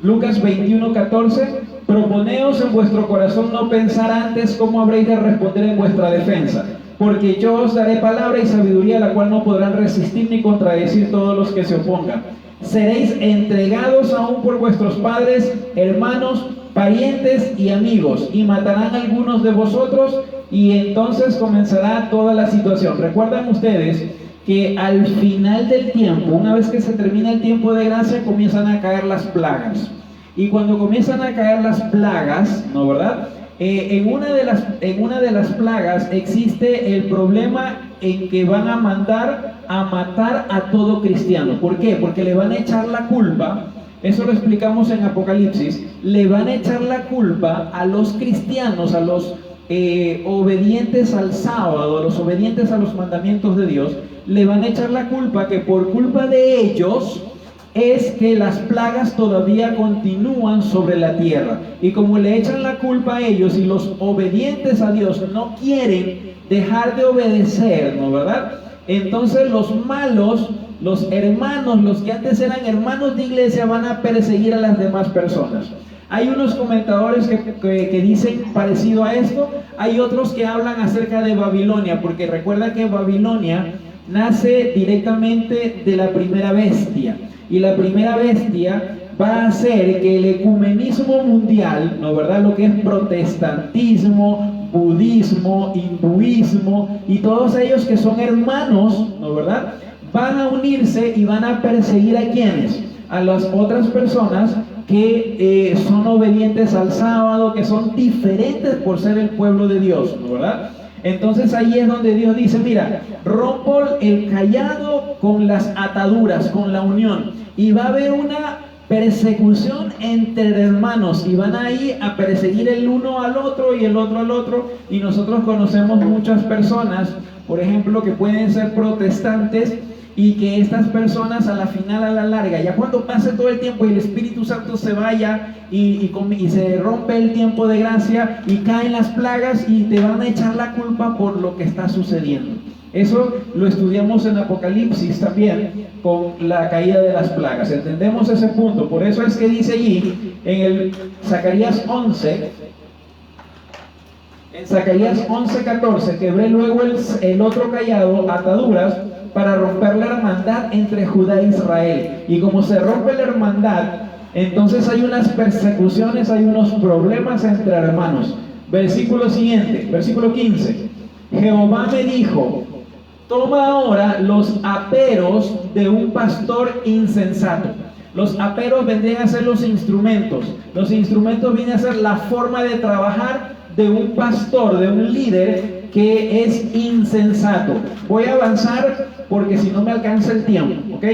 Lucas 21, 14, proponeos en vuestro corazón no pensar antes cómo habréis de responder en vuestra defensa, porque yo os daré palabra y sabiduría, la cual no podrán resistir ni contradecir todos los que se opongan. Seréis entregados aún por vuestros padres, hermanos, parientes y amigos, y matarán a algunos de vosotros, y entonces comenzará toda la situación. Recuerdan ustedes que al final del tiempo, una vez que se termina el tiempo de gracia, comienzan a caer las plagas. Y cuando comienzan a caer las plagas, ¿no verdad? En una de las plagas existe el problema en que van a mandar a matar a todo cristiano. ¿Por qué? Porque le van a echar la culpa, eso lo explicamos en Apocalipsis, le van a echar la culpa a los cristianos, a los obedientes al sábado, a los obedientes a los mandamientos de Dios, le van a echar la culpa que por culpa de ellos es que las plagas todavía continúan sobre la tierra. Y como le echan la culpa a ellos y los obedientes a Dios no quieren dejar de obedecer, ¿no verdad? Entonces los malos, los hermanos, los que antes eran hermanos de iglesia, van a perseguir a las demás personas. Hay unos comentadores que dicen parecido a esto, hay otros que hablan acerca de Babilonia, porque recuerda que Babilonia nace directamente de la primera bestia. Y la primera bestia va a hacer que el ecumenismo mundial, ¿no verdad? Lo que es protestantismo, budismo, hinduismo y todos ellos que son hermanos, ¿no verdad? Van a unirse y van a perseguir a quienes, a las otras personas que son obedientes al sábado, que son diferentes por ser el pueblo de Dios, ¿no verdad? Entonces ahí es donde Dios dice, mira, rompo el cayado con las ataduras, con la unión, y va a haber una persecución entre hermanos, y van a ir a perseguir el uno al otro y el otro al otro, y nosotros conocemos muchas personas, por ejemplo, que pueden ser protestantes, y que estas personas a la final, a la larga, ya cuando pase todo el tiempo y el Espíritu Santo se vaya y se rompe el tiempo de gracia y caen las plagas y te van a echar la culpa por lo que está sucediendo. Eso lo estudiamos en Apocalipsis también con la caída de las plagas. Entendemos ese punto. Por eso es que dice allí en el Zacarías 11, en Zacarías 11:14, quebré luego el otro cayado, ataduras, para romper la hermandad entre Judá e Israel. Y como se rompe la hermandad, entonces hay unas persecuciones, hay unos problemas entre hermanos. Versículo siguiente, versículo 15. Jehová me dijo, toma ahora los aperos de un pastor insensato. Los aperos vendrían a ser los instrumentos. Los instrumentos vienen a ser la forma de trabajar de un pastor, de un líder que es insensato. Voy a avanzar porque si no me alcanza el tiempo, ¿ok?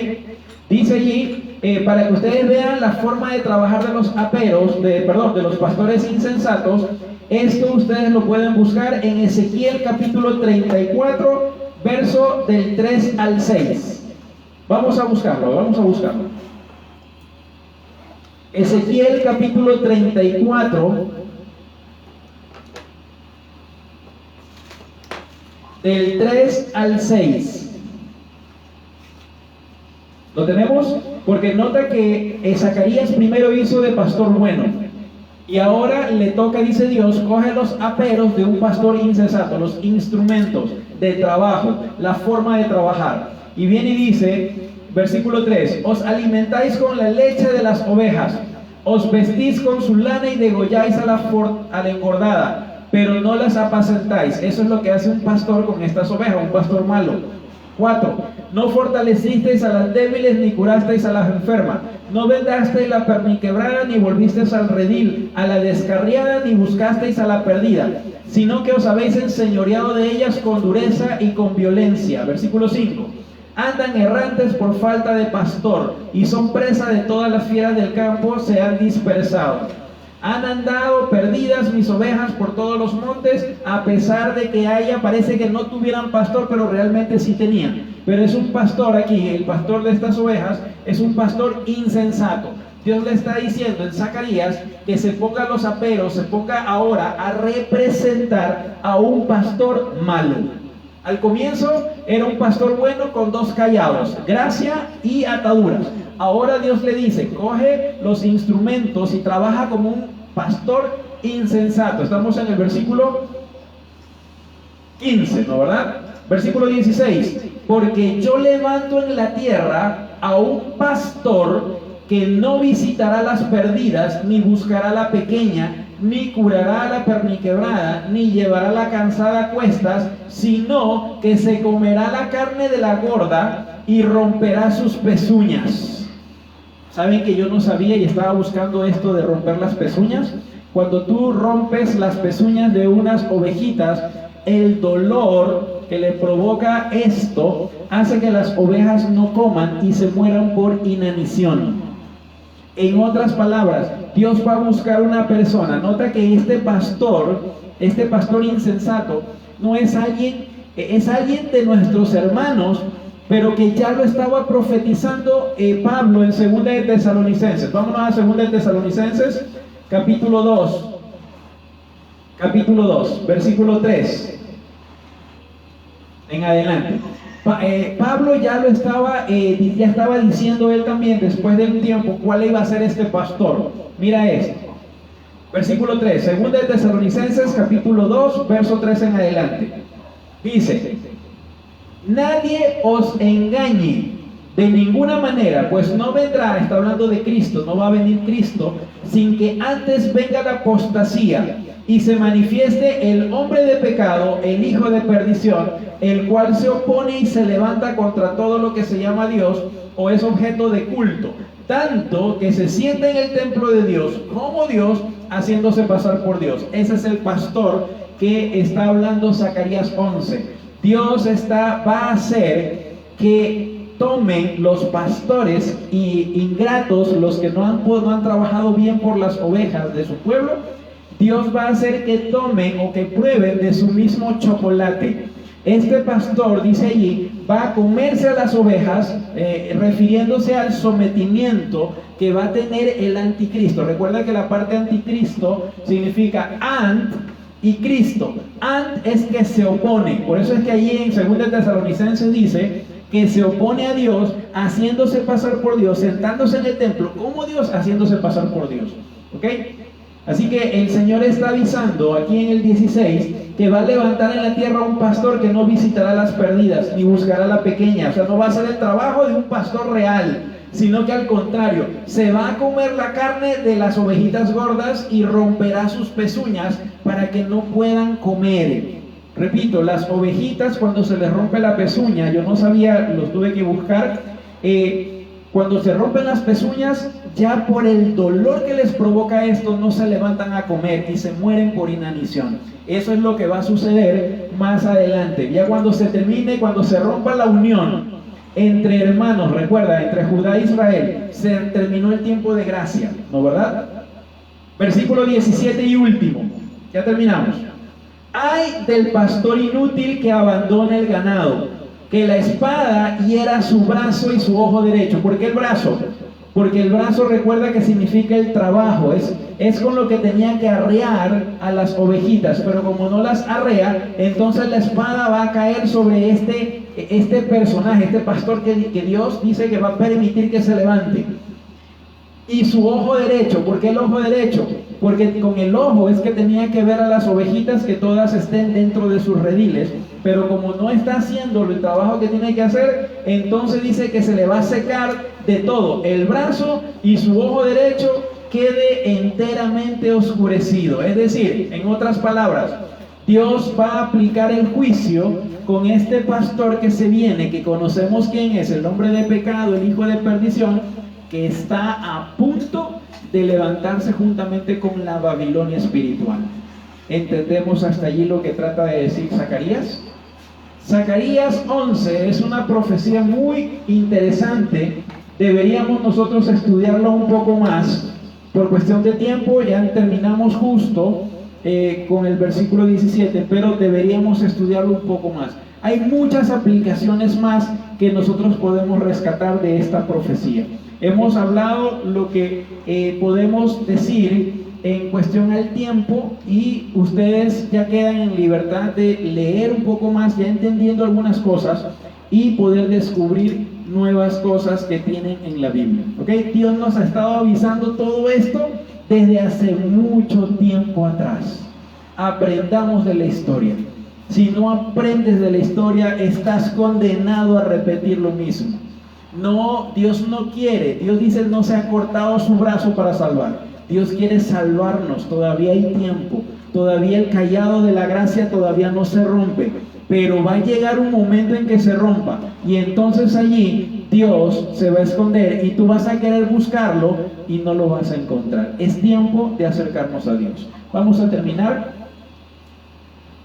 Dice allí, para que ustedes vean la forma de trabajar de los aperos, de los pastores insensatos. Esto ustedes lo pueden buscar en Ezequiel capítulo 34, verso del 3 al 6. Vamos a buscarlo. Ezequiel capítulo 34, del 3 al 6. ¿Lo tenemos? Porque nota que Zacarías primero hizo de pastor bueno, y ahora le toca, dice Dios, coge los aperos de un pastor insensato, los instrumentos de trabajo, la forma de trabajar. Y viene y dice, versículo 3, os alimentáis con la leche de las ovejas, os vestís con su lana y degolláis a la engordada, pero no las apacentáis. Eso es lo que hace un pastor con estas ovejas, un pastor malo. 4. No fortalecisteis a las débiles, ni curasteis a las enfermas. No vendasteis la perniquebrada, ni volvisteis al redil, a la descarriada, ni buscasteis a la perdida, sino que os habéis enseñoreado de ellas con dureza y con violencia. Versículo 5. Andan errantes por falta de pastor, y son presa de todas las fieras del campo, se han dispersado. Han andado perdidas mis ovejas por todos los montes, a pesar de que parece que no tuvieran pastor, pero realmente sí tenían. Pero es un pastor aquí, el pastor de estas ovejas, es un pastor insensato. Dios le está diciendo en Zacarías que se ponga los aperos, se ponga ahora a representar a un pastor malo. Al comienzo era un pastor bueno con dos callados, gracia y ataduras. Ahora Dios le dice, coge los instrumentos y trabaja como un pastor insensato. Estamos en el versículo 15, ¿no verdad? Versículo 16. Porque yo levanto en la tierra a un pastor que no visitará las perdidas, ni buscará a la pequeña, ni curará a la perniquebrada, ni llevará a la cansada a cuestas, sino que se comerá la carne de la gorda y romperá sus pezuñas. ¿Saben que yo no sabía y estaba buscando esto de romper las pezuñas? Cuando tú rompes las pezuñas de unas ovejitas, el dolor que le provoca esto hace que las ovejas no coman y se mueran por inanición. En otras palabras, Dios va a buscar una persona. Nota que este pastor insensato, no es alguien, es alguien de nuestros hermanos, pero que ya lo estaba profetizando Pablo en 2 de Tesalonicenses. Vámonos a 2 de Tesalonicenses, capítulo 2, versículo 3 en adelante. Pablo ya estaba diciendo él también después de un tiempo cuál iba a ser este pastor. Mira esto, versículo 3, 2 de Tesalonicenses capítulo 2, verso 3 en adelante. Dice: nadie os engañe de ninguna manera, pues no vendrá, está hablando de Cristo, no va a venir Cristo sin que antes venga la apostasía y se manifieste el hombre de pecado, el hijo de perdición, el cual se opone y se levanta contra todo lo que se llama Dios o es objeto de culto, tanto que se sienta en el templo de Dios como Dios, haciéndose pasar por Dios. Ese es el pastor que está hablando Zacarías 11. Dios va a hacer que tomen los pastores ingratos, los que no han trabajado bien por las ovejas de su pueblo. Dios va a hacer que tomen o que prueben de su mismo chocolate. Este pastor, dice allí, va a comerse a las ovejas, refiriéndose al sometimiento que va a tener el anticristo. Recuerda que la parte anticristo significa ant y Cristo. Ant es que se opone. Por eso es que allí en 2 de Tesalonicenses dice que se opone a Dios, haciéndose pasar por Dios, sentándose en el templo como Dios, haciéndose pasar por Dios. ¿Ok? Así que el Señor está avisando aquí en el 16 que va a levantar en la tierra un pastor que no visitará las perdidas ni buscará a la pequeña. O sea, no va a hacer el trabajo de un pastor real, sino que al contrario, se va a comer la carne de las ovejitas gordas y romperá sus pezuñas para que no puedan comer. Repito, las ovejitas, cuando se les rompe la pezuña, yo no sabía, los tuve que buscar, cuando se rompen las pezuñas, ya por el dolor que les provoca esto, no se levantan a comer y se mueren por inanición. Eso es lo que va a suceder más adelante. Ya cuando se termine, cuando se rompa la unión entre hermanos, recuerda, entre Judá e Israel, se terminó el tiempo de gracia, ¿no verdad? Versículo 17 y último, ya terminamos. Ay del pastor inútil que abandona el ganado, que la espada hiera su brazo y su ojo derecho. ¿Por qué el brazo? Porque el brazo, recuerda que significa el trabajo, es con lo que tenía que arrear a las ovejitas, pero como no las arrea, entonces la espada va a caer sobre este personaje, este pastor que Dios dice que va a permitir que se levante. Y su ojo derecho. ¿Por qué el ojo derecho? Porque con el ojo es que tenía que ver a las ovejitas que todas estén dentro de sus rediles, pero como no está haciendo el trabajo que tiene que hacer, entonces dice que se le va a secar de todo. El brazo y su ojo derecho quede enteramente oscurecido. Es decir, en otras palabras, Dios va a aplicar el juicio con este pastor que se viene, que conocemos quién es, el hombre de pecado, el hijo de perdición, que está a punto de levantarse juntamente con la Babilonia espiritual. ¿Entendemos hasta allí lo que trata de decir Zacarías? Zacarías 11 es una profecía muy interesante. Deberíamos nosotros estudiarlo un poco más. Por cuestión de tiempo ya terminamos justo con el versículo 17, pero deberíamos estudiarlo un poco más. Hay muchas aplicaciones más que nosotros podemos rescatar de esta profecía. Hemos hablado lo que podemos decir en cuestión al tiempo, y ustedes ya quedan en libertad de leer un poco más, ya entendiendo algunas cosas, y poder descubrir nuevas cosas que tienen en la Biblia. ¿Okay? Dios nos ha estado avisando todo esto desde hace mucho tiempo atrás. Aprendamos de la historia. Si no aprendes de la historia, estás condenado a repetir lo mismo. No, Dios no quiere. Dios dice, no se ha cortado su brazo para salvar. Dios quiere salvarnos. Todavía hay tiempo. Todavía el cayado de la gracia todavía no se rompe. Pero va a llegar un momento en que se rompa. Y entonces allí Dios se va a esconder y tú vas a querer buscarlo y no lo vas a encontrar. Es tiempo de acercarnos a Dios. Vamos a terminar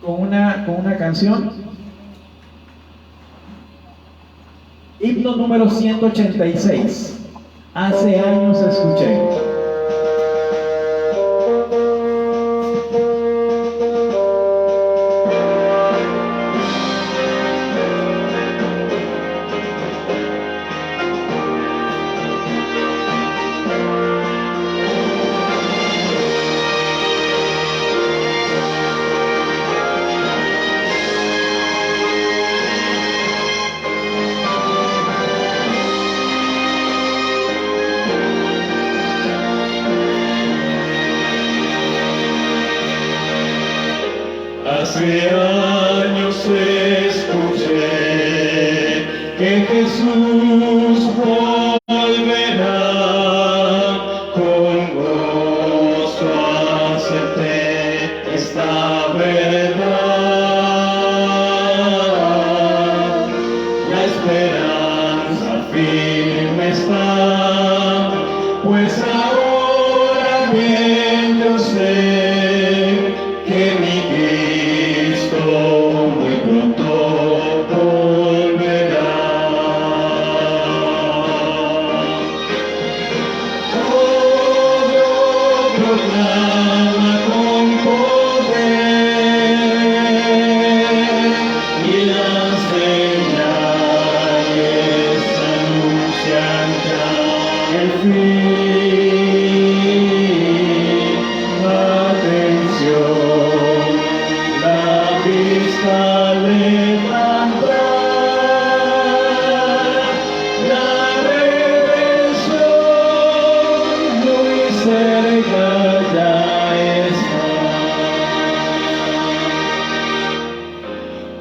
con una canción. Himno número 186. Hace años escuché. Hace años escuché que Jesús volverá, con gozo acepté esta verdad. La esperanza firme está, pues ahora bien yo sé que mi Cristo muy pronto volverá. Todo proclama con poder y las señales anuncian ya el fin. Atención, la vista levantar, la redención muy cerca ya está.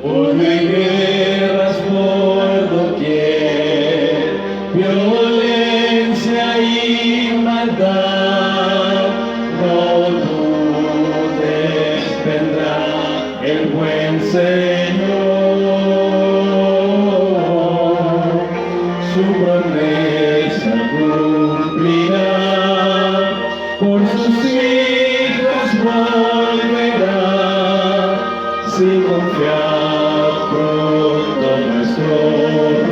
Odio y guerras por doquier, violencia y maldad, no dudes, vendrá el buen Señor, su promesa cumplirá, por sus hijos volverá, si confiad pronto nuestro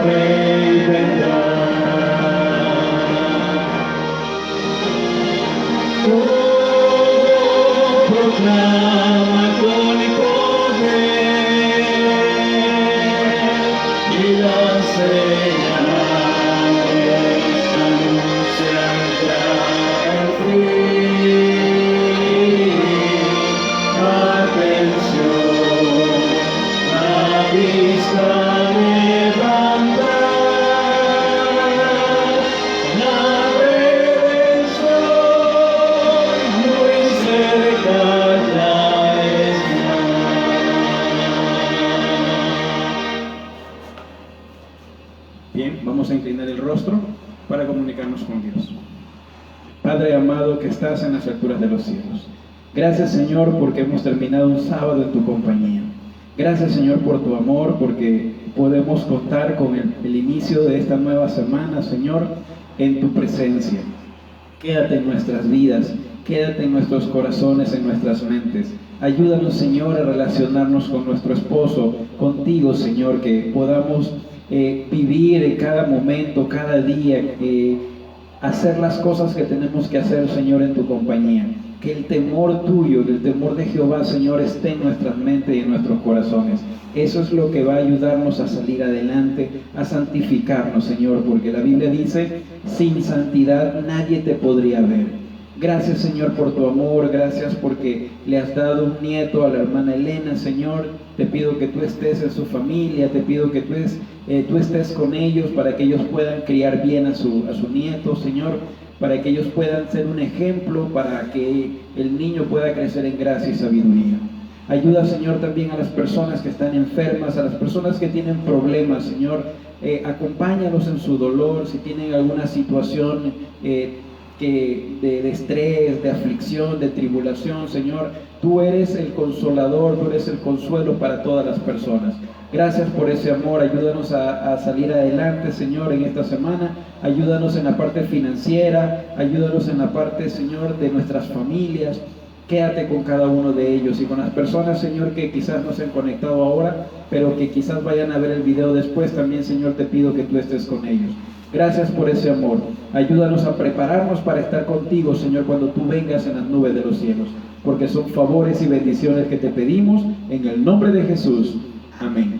Rey vendrá. Todo proclama con poder y las señales anuncian ya el fin. Atención, la vista levantar, la redención muy cerca ya está. Bien, vamos a inclinar el rostro para comunicarnos con Dios. Padre amado que estás en las alturas de los cielos, gracias Señor porque hemos terminado un sábado en tu compañía. Gracias Señor por tu amor, porque podemos contar con el inicio de esta nueva semana, Señor, en tu presencia. Quédate en nuestras vidas, quédate en nuestros corazones, en nuestras mentes. Ayúdanos Señor a relacionarnos con nuestro esposo, contigo Señor, que podamos vivir en cada momento, cada día, hacer las cosas que tenemos que hacer, Señor, en tu compañía. Que el temor tuyo, que el temor de Jehová, Señor, esté en nuestras mentes y en nuestros corazones. Eso es lo que va a ayudarnos a salir adelante, a santificarnos, Señor, porque la Biblia dice, sin santidad nadie te podría ver. Gracias, Señor, por tu amor, gracias porque le has dado un nieto a la hermana Elena, Señor. Te pido que tú estés en su familia, te pido que tú estés con ellos para que ellos puedan criar bien a su nieto, Señor, para que ellos puedan ser un ejemplo, para que el niño pueda crecer en gracia y sabiduría. Ayuda, Señor, también a las personas que están enfermas, a las personas que tienen problemas, Señor. Acompáñalos en su dolor, si tienen alguna situación de estrés, de aflicción, de tribulación, Señor. Tú eres el consolador, tú eres el consuelo para todas las personas. Gracias por ese amor. Ayúdanos a salir adelante, Señor, en esta semana. Ayúdanos en la parte financiera, ayúdanos en la parte, Señor, de nuestras familias. Quédate con cada uno de ellos y con las personas, Señor, que quizás no se han conectado ahora, pero que quizás vayan a ver el video después. También, Señor, te pido que tú estés con ellos. Gracias por ese amor. Ayúdanos a prepararnos para estar contigo, Señor, cuando tú vengas en las nubes de los cielos, porque son favores y bendiciones que te pedimos en el nombre de Jesús. Amén.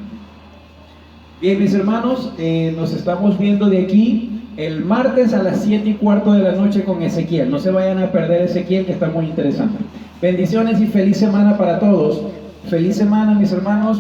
Bien, mis hermanos, nos estamos viendo de aquí el martes a las 7:15 de la noche con Ezequiel. No se vayan a perder Ezequiel, que está muy interesante. Bendiciones y feliz semana para todos. Feliz semana, mis hermanos.